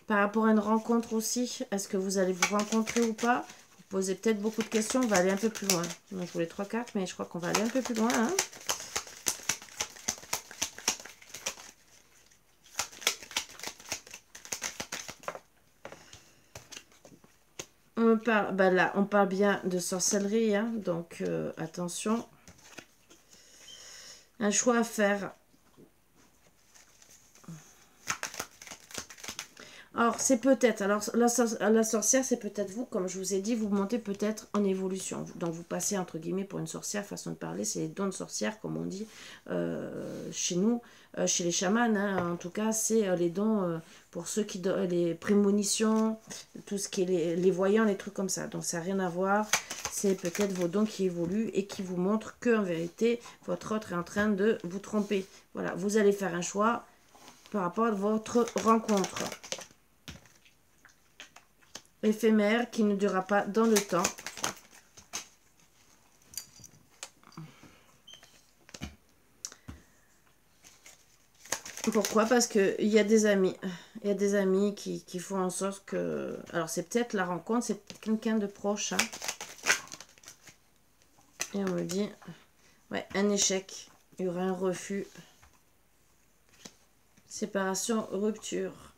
Par rapport à une rencontre aussi, est-ce que vous allez vous rencontrer ou pas? Vous posez peut-être beaucoup de questions, on va aller un peu plus loin. Donc je voulais 3 cartes, mais je crois qu'on va aller un peu plus loin, hein. On parle, bah là, on parle bien de sorcellerie, hein, donc attention. Un choix à faire. Alors, c'est peut-être, alors la sorcière, c'est peut-être vous, comme je vous ai dit, vous montez peut-être en évolution. Donc, vous passez, entre guillemets, pour une sorcière, façon de parler, c'est les dons de sorcière, comme on dit chez nous, chez les chamans, hein, en tout cas, c'est les dons pour ceux qui donnent les prémonitions, tout ce qui est les voyants, les trucs comme ça. Donc, ça n'a rien à voir, c'est peut-être vos dons qui évoluent et qui vous montrent qu'en vérité, votre autre est en train de vous tromper. Voilà, vous allez faire un choix par rapport à votre rencontre. Éphémère qui ne durera pas dans le temps. Pourquoi? Parce qu'il y a des amis. Il y a des amis qui font en sorte que... Alors, c'est peut-être la rencontre, c'est quelqu'un de proche. Hein. Et on me dit... Ouais, un échec. Il y aura un refus. Séparation, rupture.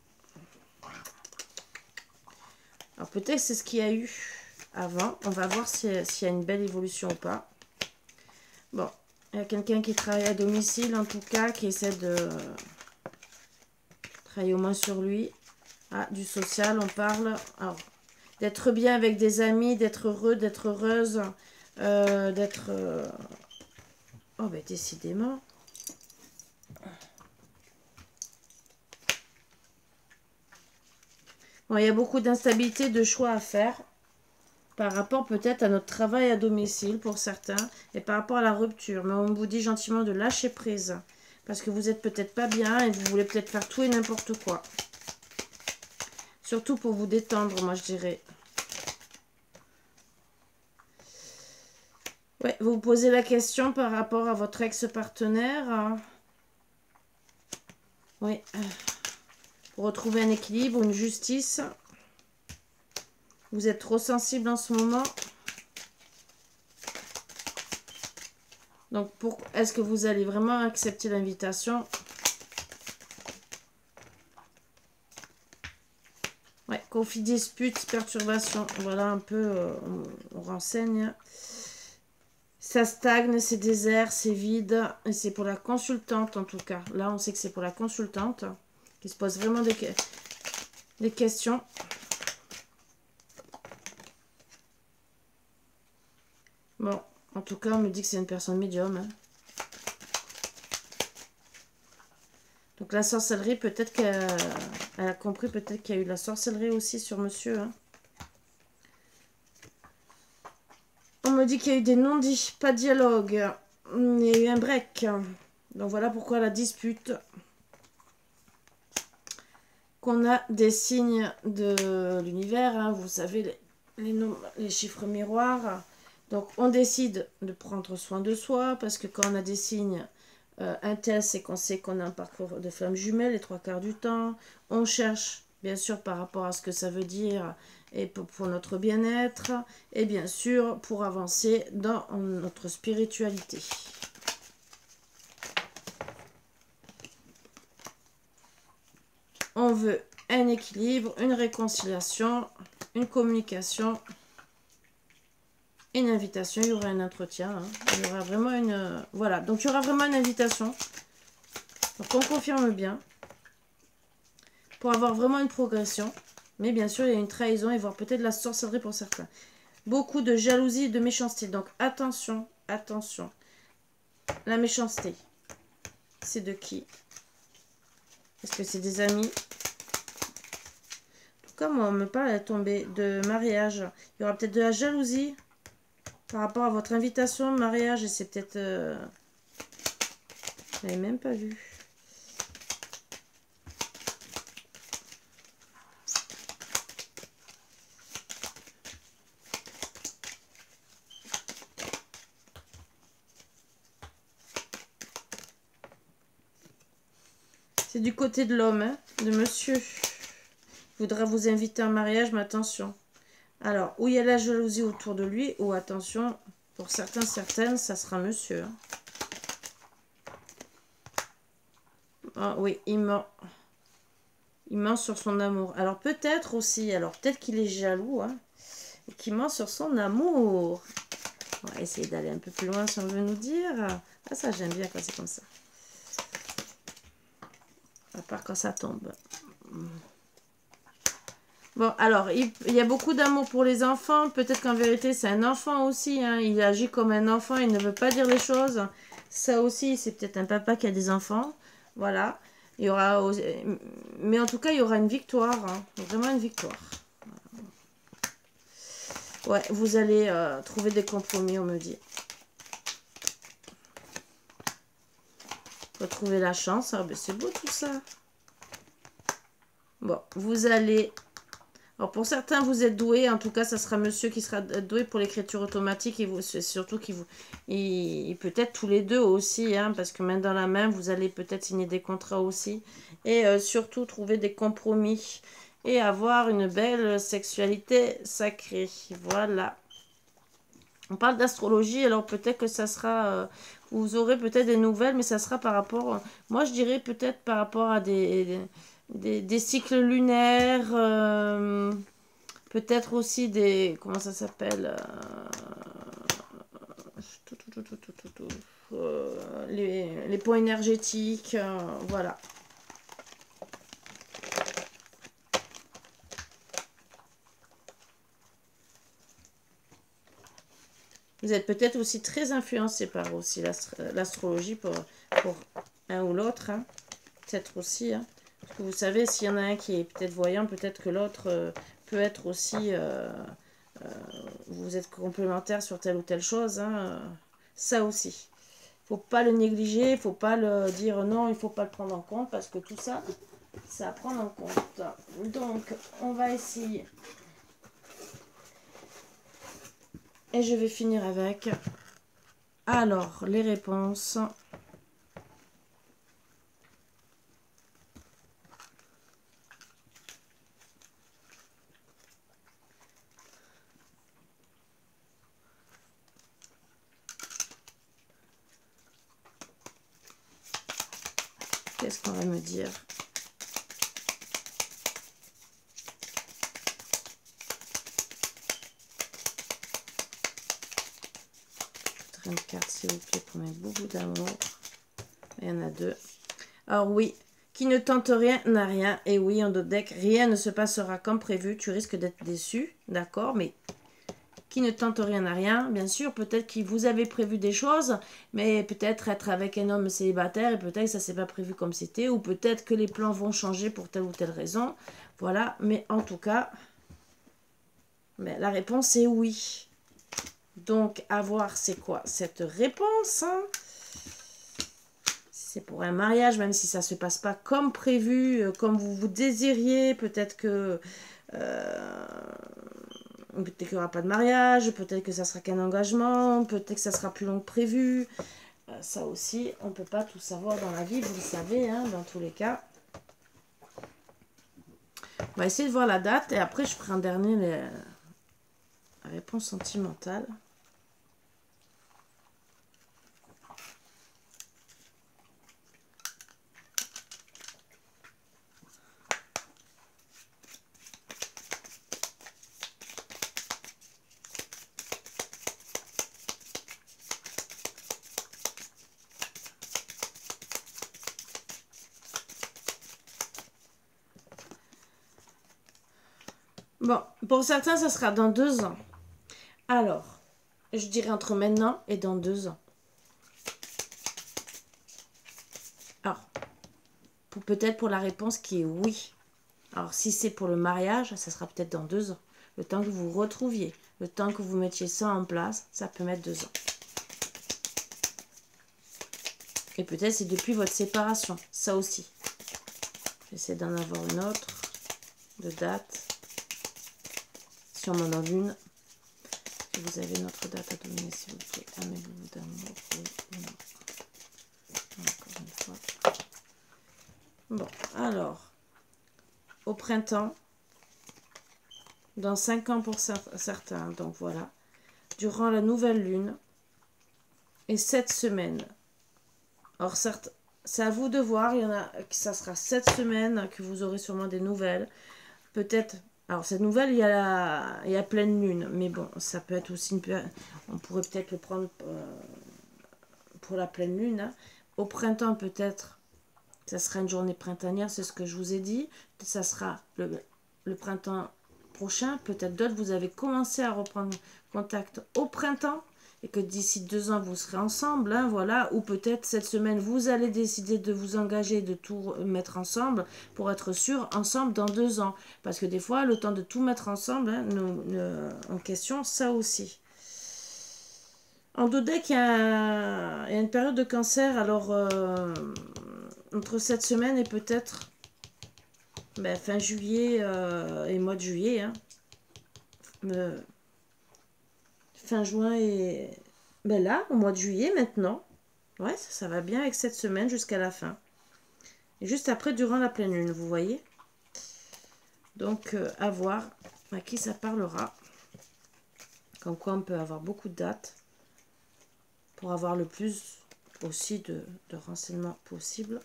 Alors peut-être c'est ce qu'il y a eu avant. On va voir s'il y a une belle évolution ou pas. Bon, il y a quelqu'un qui travaille à domicile en tout cas, qui essaie de travailler au moins sur lui. Ah, du social, on parle. Alors, d'être bien avec des amis, d'être heureux, d'être heureuse, d'être... Oh, ben décidément. Bon, il y a beaucoup d'instabilité, de choix à faire par rapport peut-être à notre travail à domicile pour certains et par rapport à la rupture. Mais on vous dit gentiment de lâcher prise parce que vous n'êtes peut-être pas bien et vous voulez peut-être faire tout et n'importe quoi. Surtout pour vous détendre, moi je dirais. Ouais, vous vous posez la question par rapport à votre ex-partenaire. Oui. Pour retrouver un équilibre, une justice. Vous êtes trop sensible en ce moment. Donc, est-ce que vous allez vraiment accepter l'invitation? Ouais, conflit, dispute, perturbation. Voilà un peu, on renseigne. Ça stagne, c'est désert, c'est vide. Et c'est pour la consultante en tout cas. Là, on sait que c'est pour la consultante qui se pose vraiment des questions. Bon, en tout cas, on me dit que c'est une personne médium. Hein. Donc la sorcellerie, peut-être qu'elle a compris, peut-être qu'il y a eu de la sorcellerie aussi sur monsieur. Hein. On me dit qu'il y a eu des non-dits, pas de dialogue. Il y a eu un break. Donc voilà pourquoi la dispute. Qu'on a des signes de l'univers. Hein, vous savez, les chiffres miroirs. Donc on décide de prendre soin de soi. Parce que quand on a des signes un tel, c'est qu'on sait qu'on a un parcours de flamme jumelle les 3/4 du temps. On cherche, bien sûr, par rapport à ce que ça veut dire et pour notre bien-être. Et bien sûr, pour avancer dans notre spiritualité. On veut un équilibre, une réconciliation, une communication, une invitation. Il y aura un entretien. Hein. Il y aura vraiment une... Voilà, donc il y aura vraiment une invitation. Donc on confirme bien. Pour avoir vraiment une progression. Mais bien sûr, il y a une trahison et voire peut-être la sorcellerie pour certains. beaucoup de jalousie et de méchanceté. Donc attention, attention. La méchanceté, c'est de qui? Est-ce que c'est des amis? En tout cas, moi, on me parle à tomber de mariage. Il y aura peut-être de la jalousie par rapport à votre invitation de mariage. Et c'est peut-être... Je n'avais même pas vu. C'est du côté de l'homme, hein, de monsieur. Il voudra vous inviter en mariage, mais attention. Alors, où il y a la jalousie autour de lui, ou attention, pour certains, certaines, ça sera monsieur. Hein. Ah oui, il ment sur son amour. Alors peut-être aussi, peut-être qu'il est jaloux, hein, et qu'il ment sur son amour. On va essayer d'aller un peu plus loin si on veut nous dire. Ah ça, j'aime bien quand c'est comme ça. À part quand ça tombe. Bon, alors, il y a beaucoup d'amour pour les enfants. Peut-être qu'en vérité, c'est un enfant aussi. Hein. Il agit comme un enfant, il ne veut pas dire les choses. Ça aussi, c'est peut-être un papa qui a des enfants. Voilà. Il y aura... Mais en tout cas, il y aura une victoire. Hein. Vraiment une victoire. Ouais, vous allez trouver des compromis, on me dit. Retrouver la chance. Ah, ben c'est beau tout ça. Bon, vous allez... Alors pour certains, vous êtes doué. En tout cas, ça sera monsieur qui sera doué pour l'écriture automatique. Et vous, c'est surtout qu'il vous... Et peut-être tous les deux aussi. Hein, parce que main dans la main, vous allez peut-être signer des contrats aussi. Et surtout, trouver des compromis. Et avoir une belle sexualité sacrée. Voilà. On parle d'astrologie. Alors peut-être que ça sera... vous aurez peut-être des nouvelles. Mais ça sera par rapport... moi, je dirais peut-être par rapport à des cycles lunaires, peut-être aussi des... Comment ça s'appelle les points énergétiques, voilà. Vous êtes peut-être aussi très influencé par aussi l'astrologie pour un ou l'autre, hein. Peut-être aussi, hein. Parce que vous savez, s'il y en a un qui est peut-être voyant, peut-être que l'autre peut être aussi... vous êtes complémentaires sur telle ou telle chose. Hein. Ça aussi. Il ne faut pas le négliger, il ne faut pas le dire non, il ne faut pas le prendre en compte. Parce que tout ça, c'est à prendre en compte. Donc, on va essayer. Et je vais finir avec... Alors, les réponses... Qu'est-ce qu'on va me dire? Une carte, s'il vous plaît, pour mettre beaucoup d'amour. Il y en a deux. Alors oui, qui ne tente rien n'a rien. Et oui, en d'autres decks, rien ne se passera comme prévu. Tu risques d'être déçu, d'accord, mais... Qui ne tente rien n'a rien, bien sûr, peut-être que vous avez prévu des choses, mais peut-être être avec un homme célibataire, et peut-être que ça ne s'est pas prévu comme c'était, ou peut-être que les plans vont changer pour telle ou telle raison, voilà, mais en tout cas, mais la réponse est oui. Donc, à voir c'est quoi cette réponse, hein. C'est pour un mariage, même si ça ne se passe pas comme prévu, comme vous vous désiriez, peut-être que... peut-être qu'il n'y aura pas de mariage, peut-être que ça sera qu'un engagement, peut-être que ça sera plus long que prévu. Ça aussi, on ne peut pas tout savoir dans la vie, vous le savez, hein, dans tous les cas. On va essayer de voir la date et après je ferai un dernier, la réponse sentimentale. Bon, pour certains, ça sera dans 2 ans. Alors, je dirais entre maintenant et dans 2 ans. Alors, peut-être pour la réponse qui est oui. Alors, si c'est pour le mariage, ça sera peut-être dans 2 ans. Le temps que vous vous retrouviez, le temps que vous mettiez ça en place, ça peut mettre 2 ans. Et peut-être c'est depuis votre séparation, ça aussi. J'essaie d'en avoir une autre de date. Si on m'en donne une, si vous avez notre date à donner, s'il vous plaît, aimez-vous d'amour, oui ou non. Encore une fois. Bon, alors, au printemps, dans 5 ans pour certains, donc voilà, durant la nouvelle lune et 7 semaines. Alors certes, c'est à vous de voir, il y en a que ça sera 7 semaines que vous aurez sûrement des nouvelles. Peut-être, alors cette nouvelle, il y a pleine lune, mais bon, ça peut être aussi on pourrait peut-être le prendre pour la pleine lune. Hein. Au printemps, peut-être, ça sera une journée printanière, c'est ce que je vous ai dit. Ça sera le printemps prochain. Peut-être d'autres, vous avez commencé à reprendre contact au printemps et que d'ici 2 ans, vous serez ensemble. Hein, voilà. Ou peut-être cette semaine, vous allez décider de vous engager, de tout mettre ensemble pour être sûr, ensemble dans 2 ans. Parce que des fois, le temps de tout mettre ensemble, hein, en question, ça aussi. En Dodec, il y a une période de cancer, alors entre cette semaine et peut-être fin juillet et mois de juillet, hein, fin juin et là, au mois de juillet maintenant, ouais, ça va bien avec cette semaine jusqu'à la fin. Et juste après, durant la pleine lune, vous voyez. Donc, à voir à qui ça parlera. Comme quoi, on peut avoir beaucoup de dates pour avoir le plus aussi de renseignements possibles.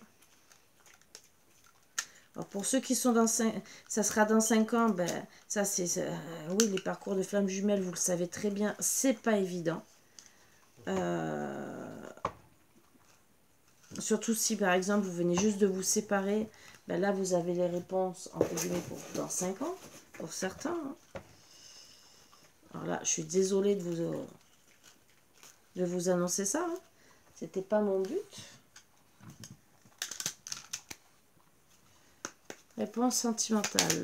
Alors pour ceux qui sont dans 5, ça sera dans 5 ans, ça c'est, oui, les parcours de flammes jumelles, vous le savez très bien, c'est pas évident. Surtout si par exemple vous venez juste de vous séparer, là vous avez les réponses entre guillemets dans 5 ans, pour certains. Hein. Alors là, je suis désolée de vous annoncer ça. Hein. C'était pas mon but. Réponse sentimentale.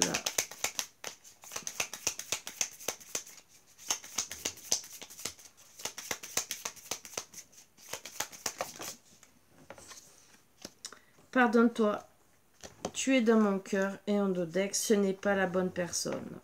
Pardonne-toi, tu es dans mon cœur et en Dodec, ce n'est pas la bonne personne.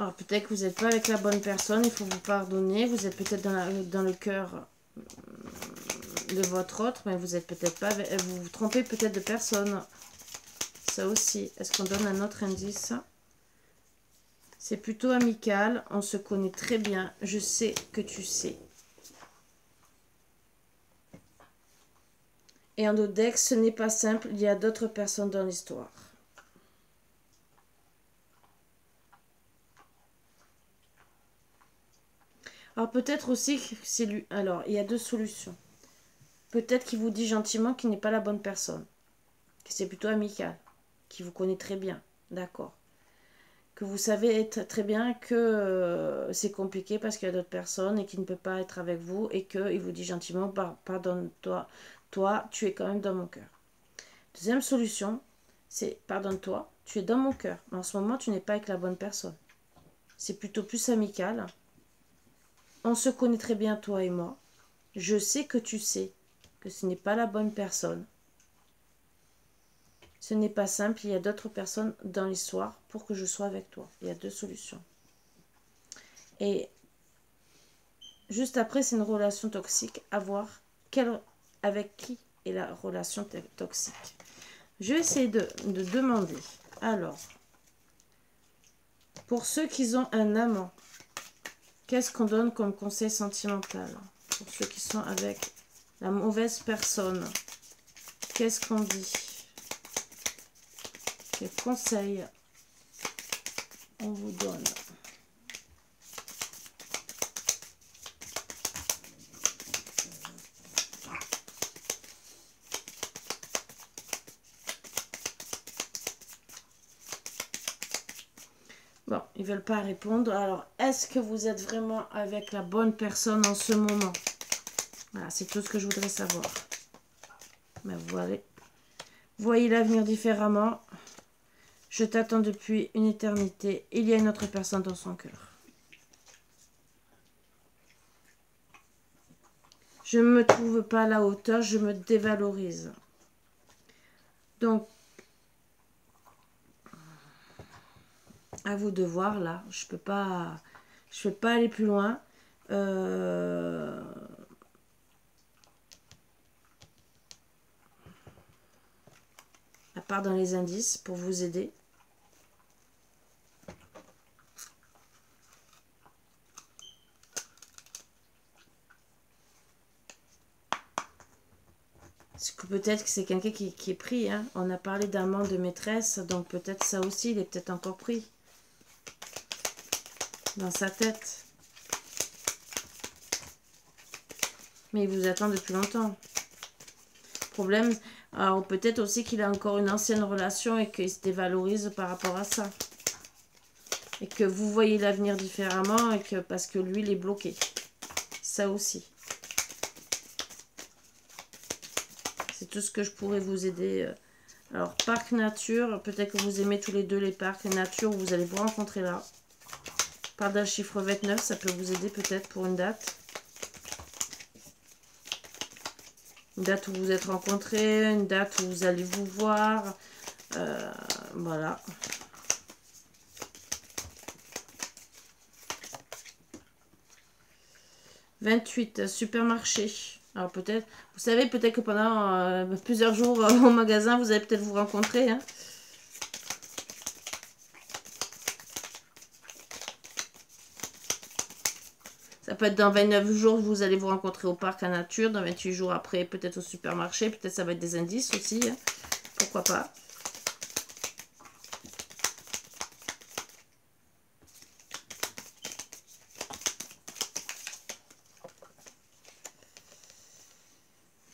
Alors peut-être que vous n'êtes pas avec la bonne personne, il faut vous pardonner. Vous êtes peut-être dans le cœur de votre autre, mais vous êtes peut-être pas. Vous vous trompez peut-être de personne. Ça aussi. Est-ce qu'on donne un autre indice? C'est plutôt amical. On se connaît très bien. Je sais que tu sais. Et en Dodex, ce n'est pas simple. Il y a d'autres personnes dans l'histoire. Alors peut-être aussi que c'est lui. Alors, il y a 2 solutions. Peut-être qu'il vous dit gentiment qu'il n'est pas la bonne personne. Que c'est plutôt amical. Qu'il vous connaît très bien. D'accord. Que vous savez très bien que c'est compliqué parce qu'il y a d'autres personnes et qu'il ne peut pas être avec vous et qu'il vous dit gentiment pardonne-toi. Toi, tu es quand même dans mon cœur. Deuxième solution, c'est pardonne-toi, tu es dans mon cœur. Mais en ce moment, tu n'es pas avec la bonne personne. C'est plutôt plus amical. On se connaît très bien, toi et moi. Je sais que tu sais que ce n'est pas la bonne personne. Ce n'est pas simple, il y a d'autres personnes dans l'histoire pour que je sois avec toi. Il y a 2 solutions. Et juste après, c'est une relation toxique. À voir avec qui est la relation toxique. Je vais essayer de demander. Alors, pour ceux qui ont un amant, qu'est-ce qu'on donne comme conseil sentimental? Pour ceux qui sont avec la mauvaise personne, qu'est-ce qu'on dit? Quels conseils on vous donne? Bon, ils veulent pas répondre. Alors, est-ce que vous êtes vraiment avec la bonne personne en ce moment? Voilà, c'est tout ce que je voudrais savoir. Mais voilà. Voyez l'avenir différemment. Je t'attends depuis une éternité. Il y a une autre personne dans son cœur. Je ne me trouve pas à la hauteur, je me dévalorise. Donc, à vous de voir là. Je peux pas aller plus loin. À part dans les indices pour vous aider. Peut-être que c'est quelqu'un qui est pris. Hein. On a parlé d'amant de maîtresse, donc peut-être ça aussi, il est peut-être encore pris. Dans sa tête. Mais il vous attend depuis longtemps. Problème, alors peut-être aussi qu'il a encore une ancienne relation et qu'il se dévalorise par rapport à ça. Et que vous voyez l'avenir différemment et que parce que lui, il est bloqué. Ça aussi. C'est tout ce que je pourrais vous aider. Alors, parc nature, peut-être que vous aimez tous les deux les parcs nature, vous allez vous rencontrer là. Par d'un chiffre 29, ça peut vous aider peut-être pour une date. Une date où vous êtes rencontrés, une date où vous allez vous voir. Voilà. « 28, supermarché. » Alors peut-être, vous savez, peut-être que pendant plusieurs jours au magasin, vous allez peut-être vous rencontrer. Hein. Ça peut être dans 29 jours, vous allez vous rencontrer au parc à nature. Dans 28 jours après, peut-être au supermarché. Peut-être ça va être des indices aussi. Hein. Pourquoi pas.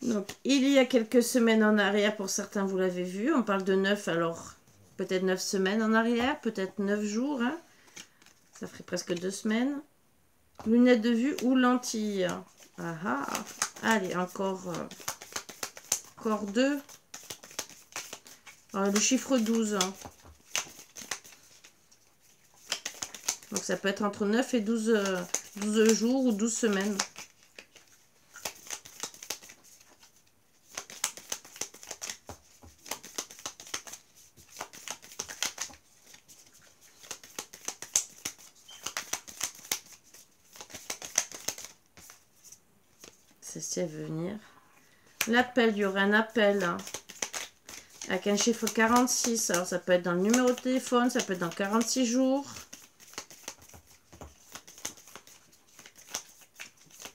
Donc, il y a quelques semaines en arrière, pour certains, vous l'avez vu. On parle de 9, alors peut-être 9 semaines en arrière, peut-être 9 jours. Hein. Ça ferait presque 2 semaines. Lunettes de vue ou lentilles. Ah ah. Allez, encore 2. Le chiffre 12. Hein. Donc, ça peut être entre 9 et 12 jours ou 12 semaines. Ceci à venir. L'appel, il y aura un appel hein, avec un chiffre 46. Alors, ça peut être dans le numéro de téléphone, ça peut être dans 46 jours.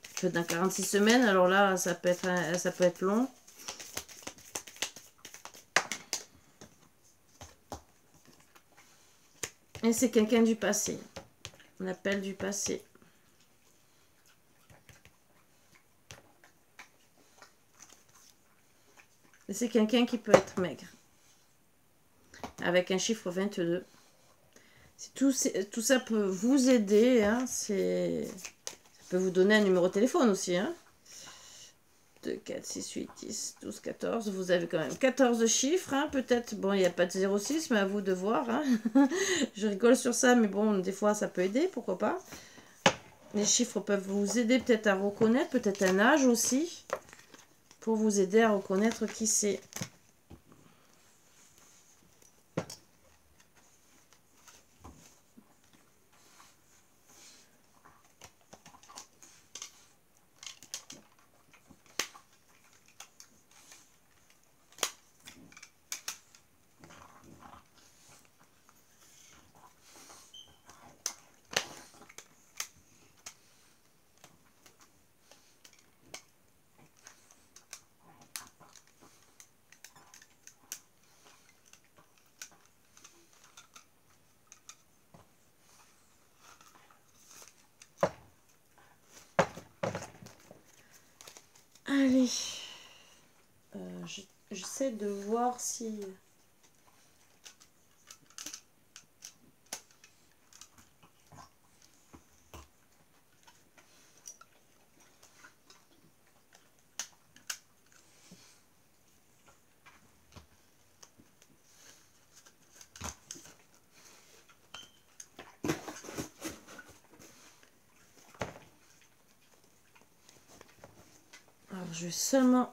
Ça peut être dans 46 semaines. Alors là, ça peut être long. Et c'est quelqu'un du passé. L'appel du passé. Et c'est quelqu'un qui peut être maigre. Avec un chiffre 22. Tout ça peut vous aider. Hein, ça peut vous donner un numéro de téléphone aussi. Hein. 2, 4, 6, 8, 10, 12, 14. Vous avez quand même 14 chiffres. Hein, peut-être, bon, il n'y a pas de 0,6, mais à vous de voir. Hein. Je rigole sur ça, mais bon, des fois, ça peut aider. Pourquoi pas. Les chiffres peuvent vous aider peut-être à reconnaître. Peut-être un âge aussi. Pour vous aider à reconnaître qui c'est. Allez, j'essaie de voir si... je vais seulement...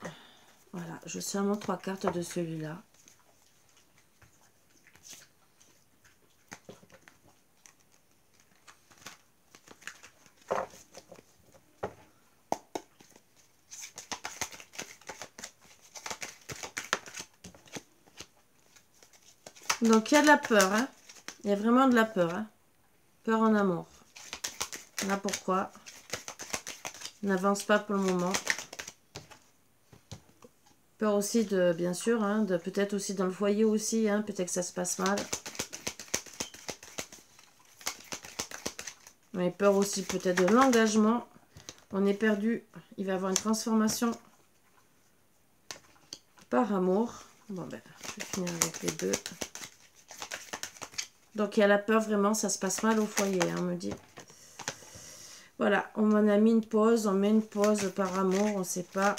Voilà, je veux seulement 3 cartes de celui-là. Donc, il y a de la peur, hein. Il y a vraiment de la peur, hein. Peur en amour. Voilà pourquoi. N'avance pas pour le moment. Peur aussi de, bien sûr, hein, de peut-être aussi dans le foyer aussi, hein, peut-être que ça se passe mal. Mais peur aussi peut-être de l'engagement. On est perdu. Il va y avoir une transformation par amour. Bon ben, je vais finir avec les deux. Donc il y a la peur vraiment, ça se passe mal au foyer, hein, on me dit. Voilà, on m'en a mis une pause, on met une pause par amour, on ne sait pas.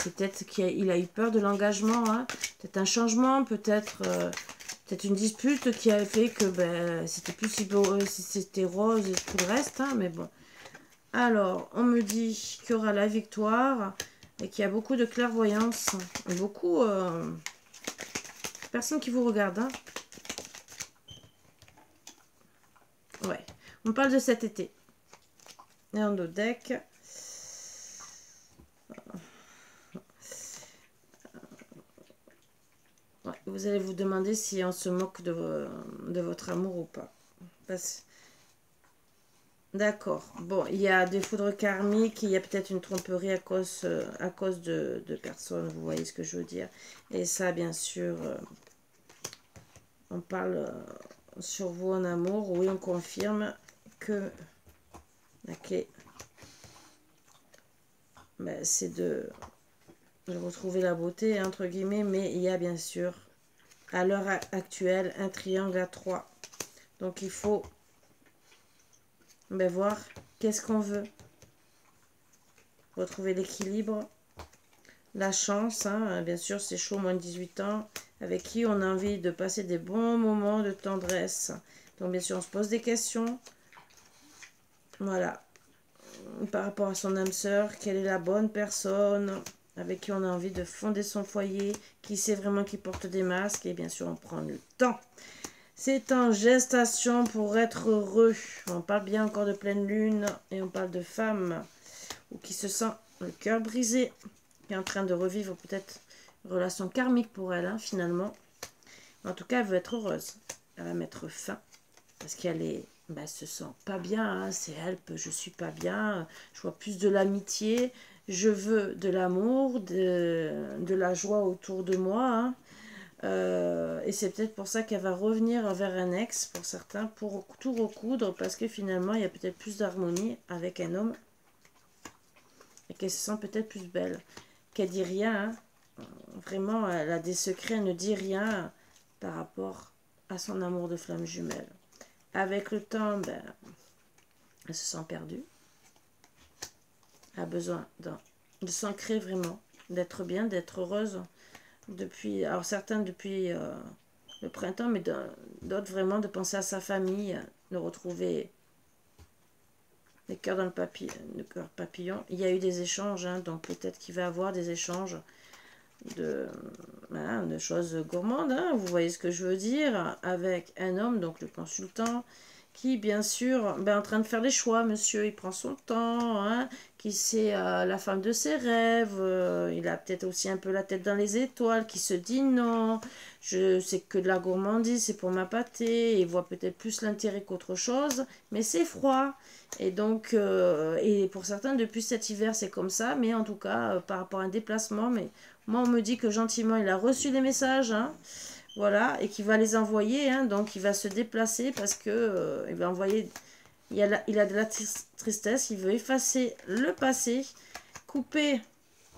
C'est peut-être qu'il a eu peur de l'engagement, hein. Peut-être un changement, peut-être une dispute qui a fait que ben, c'était plus si beau, c'était rose et tout le reste, hein, mais bon. Alors, on me dit qu'il y aura la victoire et qu'il y a beaucoup de clairvoyance. Et beaucoup de personnes qui vous regardent, hein. Ouais, on parle de cet été. Et en dos deck. Ouais, vous allez vous demander si on se moque de votre amour ou pas. D'accord. Bon, il y a des foudres karmiques, il y a peut-être une tromperie à cause de personnes, vous voyez ce que je veux dire. Et ça, bien sûr, on parle sur vous en amour. Oui, on confirme que... Ok. Ben, c'est de retrouver la beauté, entre guillemets, mais il y a bien sûr, à l'heure actuelle, un triangle à 3. Donc, il faut voir qu'est-ce qu'on veut. Retrouver l'équilibre, la chance, hein, bien sûr, c'est chaud, moins de 18 ans, avec qui on a envie de passer des bons moments de tendresse. Donc, bien sûr, on se pose des questions. Voilà. Par rapport à son âme sœur, quelle est la bonne personne avec qui on a envie de fonder son foyer, qui sait vraiment qui porte des masques, et bien sûr on prend le temps. C'est en gestation pour être heureux. On parle bien encore de pleine lune et on parle de femme ou qui se sent le cœur brisé, qui est en train de revivre peut-être une relation karmique pour elle, hein, finalement. En tout cas, elle veut être heureuse. Elle va mettre fin parce qu'elle est... Ben, elle se sent pas bien, hein. C'est elle, je suis pas bien, je vois plus de l'amitié, je veux de l'amour, de la joie autour de moi, hein. Et c'est peut-être pour ça qu'elle va revenir vers un ex, pour certains, pour tout recoudre, parce que finalement, il y a peut-être plus d'harmonie avec un homme, et qu'elle se sent peut-être plus belle, qu'elle dit rien, hein. Vraiment, elle a des secrets, elle ne dit rien par rapport à son amour de flamme jumelle. Avec le temps, ben, elle se sent perdue. Elle a besoin de s'ancrer vraiment, d'être bien, d'être heureuse. Depuis, alors certains depuis le printemps, mais d'autres vraiment de penser à sa famille, de retrouver les cœurs dans le cœur papillon. Il y a eu des échanges, hein, donc peut-être qu'il va y avoir des échanges de choses gourmandes, hein, vous voyez ce que je veux dire, avec un homme, donc le consultant, qui bien sûr est en train de faire des choix, monsieur, il prend son temps, hein, qui c'est la femme de ses rêves, il a peut-être aussi un peu la tête dans les étoiles, qui se dit non, c'est que de la gourmandise, c'est pour ma pâtée, il voit peut-être plus l'intérêt qu'autre chose, mais c'est froid, et donc, et pour certains, depuis cet hiver, c'est comme ça, mais en tout cas, par rapport à un déplacement, mais moi, on me dit que gentiment, il a reçu des messages, hein, voilà, et qu'il va les envoyer, hein, donc il va se déplacer parce que il va envoyer, il a de la tristesse, il veut effacer le passé, couper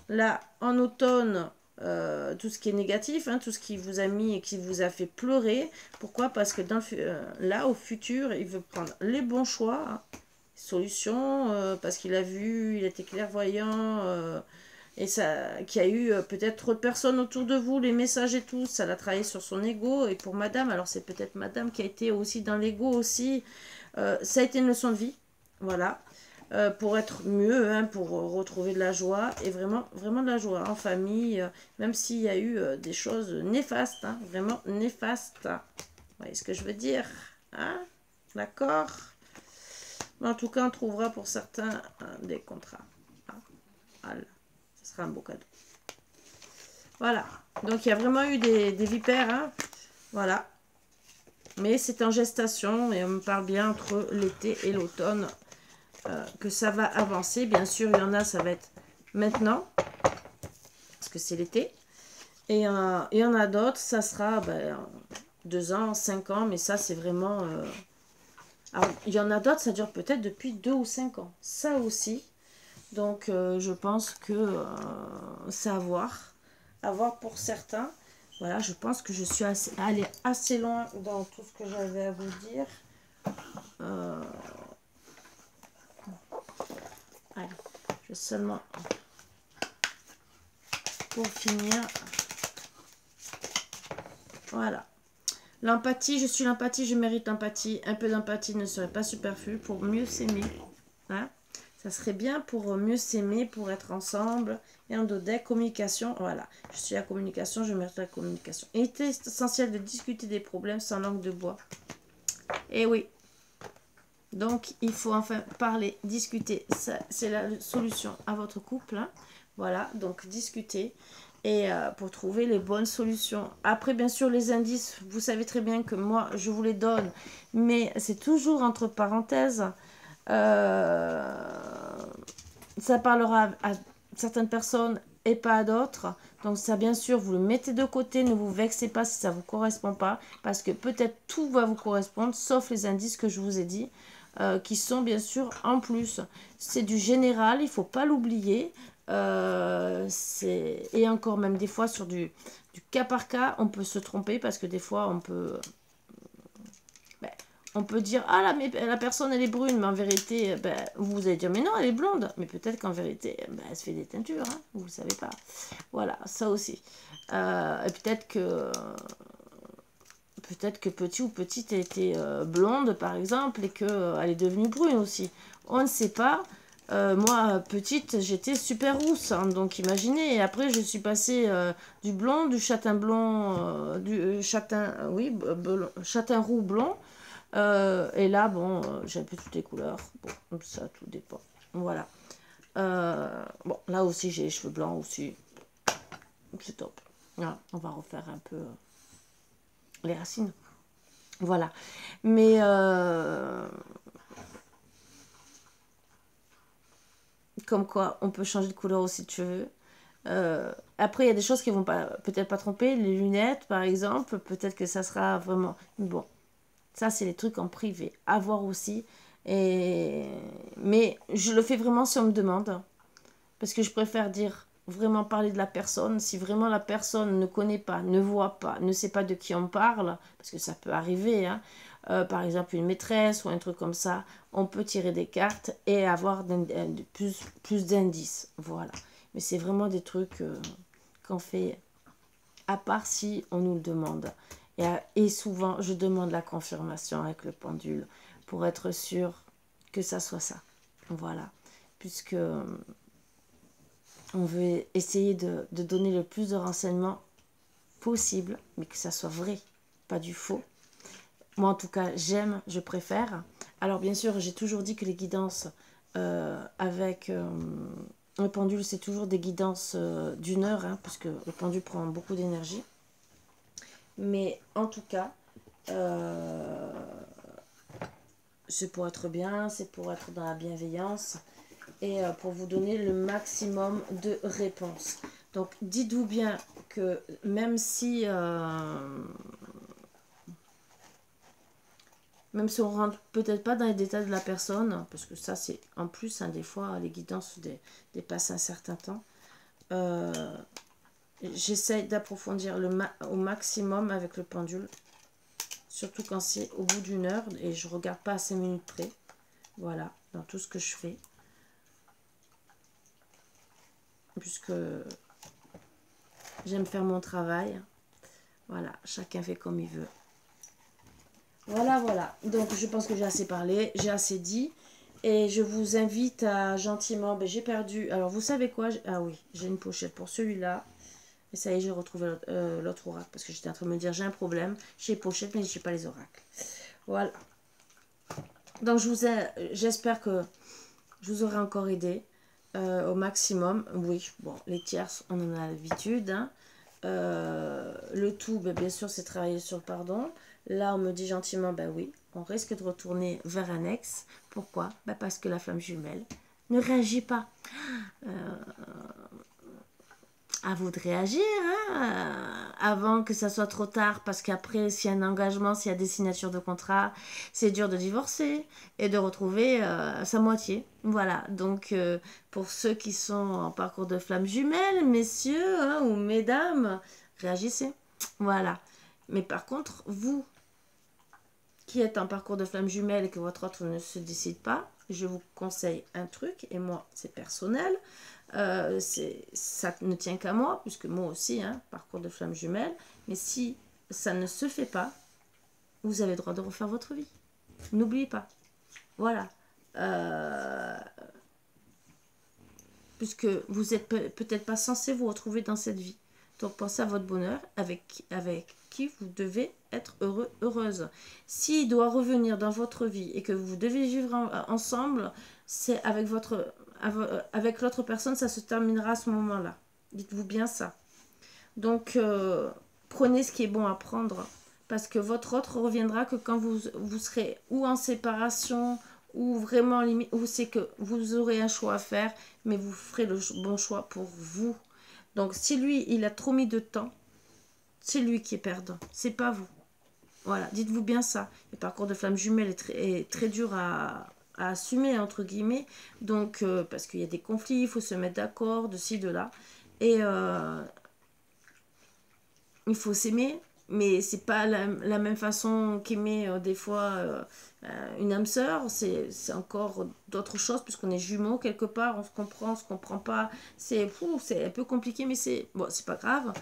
là en automne tout ce qui est négatif, hein, tout ce qui vous a mis et qui vous a fait pleurer. Pourquoi? Parce que là, au futur, il veut prendre les bons choix, hein, solutions, parce qu'il a vu, il était clairvoyant, et ça, qu'il y a eu peut-être trop de personnes autour de vous, les messages et tout, ça l'a travaillé sur son ego. Et pour madame, alors c'est peut-être madame qui a été aussi dans l'ego aussi, ça a été une leçon de vie, voilà. pour être mieux, hein, pour retrouver de la joie, et vraiment, vraiment de la joie en famille, même s'il y a eu des choses néfastes, hein, vraiment néfastes. Vous voyez ce que je veux dire, hein? D'accord? Mais en tout cas, on trouvera pour certains des contrats. Hein? Voilà. Ce sera un beau cadeau. Voilà. Donc, il y a vraiment eu des vipères. Hein? Voilà. Mais c'est en gestation et on me parle bien entre l'été et l'automne que ça va avancer. Bien sûr, il y en a, ça va être maintenant. Parce que c'est l'été. Et il y en a d'autres, ça sera 2 ans, 5 ans. Mais ça, c'est vraiment... Alors, il y en a d'autres, ça dure peut-être depuis 2 ou 5 ans. Ça aussi. Donc, je pense que c'est à voir. À voir pour certains. Voilà, je pense que je suis allée assez loin dans tout ce que j'avais à vous dire. Allez, je vais seulement... Pour finir... Voilà. L'empathie, je suis l'empathie, je mérite l'empathie. Un peu d'empathie ne serait pas superflu pour mieux s'aimer. Hein? Ça serait bien pour mieux s'aimer, pour être ensemble. Et en dodec, communication, voilà. Je suis la communication, je mérite la communication. Il est essentiel de discuter des problèmes sans langue de bois. Et oui. Donc, il faut enfin parler, discuter. C'est la solution à votre couple. Hein? Voilà, donc discuter. Et pour trouver les bonnes solutions. Après, bien sûr, les indices, vous savez très bien que moi, je vous les donne. Mais c'est toujours entre parenthèses. Ça parlera à certaines personnes et pas à d'autres. Donc ça, bien sûr, vous le mettez de côté. Ne vous vexez pas si ça ne vous correspond pas. Parce que peut-être tout va vous correspondre, sauf les indices que je vous ai dit. Qui sont bien sûr en plus. C'est du général, il ne faut pas l'oublier. Et encore même des fois sur du cas par cas, on peut se tromper parce que des fois on peut dire ah là mais la personne elle est brune, mais en vérité vous allez dire mais non elle est blonde, mais peut-être qu'en vérité elle se fait des teintures, hein, vous ne savez pas. Voilà, ça aussi. Et peut-être que petit ou petite a été blonde par exemple et qu'elle est devenue brune aussi. On ne sait pas. Moi, petite, j'étais super rousse, hein, donc imaginez. Et après, je suis passée du blond, du châtain blond, du châtain, oui, châtain roux blond. Et là, bon, j'ai un peu toutes les couleurs. Bon, ça, tout dépend. Voilà. Bon, là aussi, j'ai les cheveux blancs aussi. C'est top. Voilà, on va refaire un peu les racines. Voilà. Mais... comme quoi, on peut changer de couleur aussi de cheveux. Après, il y a des choses qui vont peut-être pas tromper. Les lunettes, par exemple, peut-être que ça sera vraiment... Bon, ça, c'est les trucs en privé. À voir aussi. Mais je le fais vraiment si on me demande. Parce que je préfère dire vraiment parler de la personne. Si vraiment la personne ne connaît pas, ne voit pas, ne sait pas de qui on parle, parce que ça peut arriver, hein, par exemple une maîtresse ou un truc comme ça, on peut tirer des cartes et avoir plus d'indices. Voilà. Mais c'est vraiment des trucs qu'on fait à part si on nous le demande. Et souvent, je demande la confirmation avec le pendule pour être sûr que ça soit ça. Voilà. Puisque on veut essayer de donner le plus de renseignements possible, mais que ça soit vrai, pas du faux. Moi, en tout cas, j'aime, je préfère. Alors, bien sûr, j'ai toujours dit que les guidances avec le pendule, c'est toujours des guidances d'1 heure, hein, puisque le pendule prend beaucoup d'énergie. Mais en tout cas, c'est pour être bien, c'est pour être dans la bienveillance et pour vous donner le maximum de réponses. Donc, dites-vous bien que même si on rentre peut-être pas dans les détails de la personne, parce que ça, c'est en plus, hein, des fois, les guidances dépassent un certain temps. J'essaie d'approfondir au maximum avec le pendule, surtout quand c'est au bout d'1 heure et je regarde pas à 5 minutes près. Voilà, dans tout ce que je fais. Puisque j'aime faire mon travail. Voilà, chacun fait comme il veut. Voilà, voilà. Donc, je pense que j'ai assez parlé, j'ai assez dit. Et je vous invite à gentiment, ben, j'ai perdu, alors vous savez quoi, ah oui, j'ai une pochette pour celui-là. Et ça y est, j'ai retrouvé l'autre oracle, parce que j'étais en train de me dire, j'ai un problème, j'ai les pochettes, mais j'ai pas les oracles. Voilà. Donc j'espère que je vous aurai encore aidé au maximum. Oui, bon, les tierces, on en a l'habitude, hein. Le tout, ben, bien sûr, c'est travailler sur le pardon. Là, on me dit gentiment, ben oui, on risque de retourner vers un ex. Pourquoi? Ben parce que la flamme jumelle ne réagit pas. À vous de réagir, hein, avant que ça soit trop tard, parce qu'après, s'il y a un engagement, s'il y a des signatures de contrat, c'est dur de divorcer et de retrouver sa moitié. Voilà, donc pour ceux qui sont en parcours de flamme jumelle, messieurs, hein, ou mesdames, réagissez. Voilà. Mais par contre, vous qui êtes en parcours de flamme jumelle et que votre autre ne se décide pas, je vous conseille un truc, et moi, c'est personnel. Ça ne tient qu'à moi, puisque moi aussi, hein, parcours de flamme jumelle. Mais si ça ne se fait pas, vous avez le droit de refaire votre vie. N'oubliez pas. Voilà. Puisque vous n'êtes peut-être pas censé vous retrouver dans cette vie. Donc pensez à votre bonheur avec qui vous devez être heureux, heureuse. S'il doit revenir dans votre vie et que vous devez vivre ensemble, c'est avec l'autre personne, ça se terminera à ce moment-là. Dites-vous bien ça. Donc prenez ce qui est bon à prendre, parce que votre autre reviendra que quand vous serez ou en séparation, ou vraiment limite, ou c'est que vous aurez un choix à faire, mais vous ferez le bon choix pour vous. Donc, si lui, il a trop mis de temps, c'est lui qui est perdant. C'est pas vous. Voilà, dites-vous bien ça. Le parcours de flamme jumelle est très dur à assumer, entre guillemets. Donc, parce qu'il y a des conflits, il faut se mettre d'accord, de ci, de là. Et il faut s'aimer, mais c'est pas la même façon qu'aimer des fois une âme sœur. C'est encore d'autres choses, puisqu'on est jumeaux quelque part, on se comprend pas. C'est un peu compliqué, mais c'est pas grave.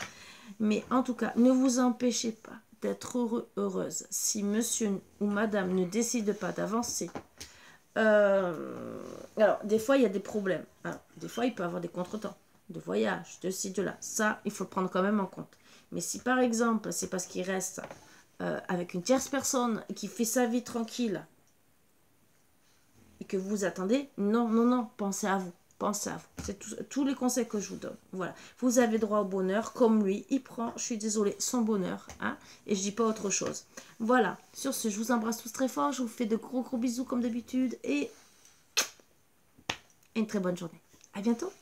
Mais en tout cas, ne vous empêchez pas d'être heureux, heureuse. Si monsieur ou madame ne décide pas d'avancer, alors des fois il y a des problèmes, hein. Des fois il peut y avoir des contretemps de voyage, de ci, de là. Ça, il faut le prendre quand même en compte. Mais si par exemple, c'est parce qu'il reste avec une tierce personne qui fait sa vie tranquille et que vous attendez, non, non, non, pensez à vous. Pensez à vous. C'est tous les conseils que je vous donne. Voilà. Vous avez droit au bonheur, comme lui, il prend, je suis désolée, son bonheur. Hein, et je dis pas autre chose. Voilà. Sur ce, je vous embrasse tous très fort. Je vous fais de gros bisous comme d'habitude. Et une très bonne journée. À bientôt.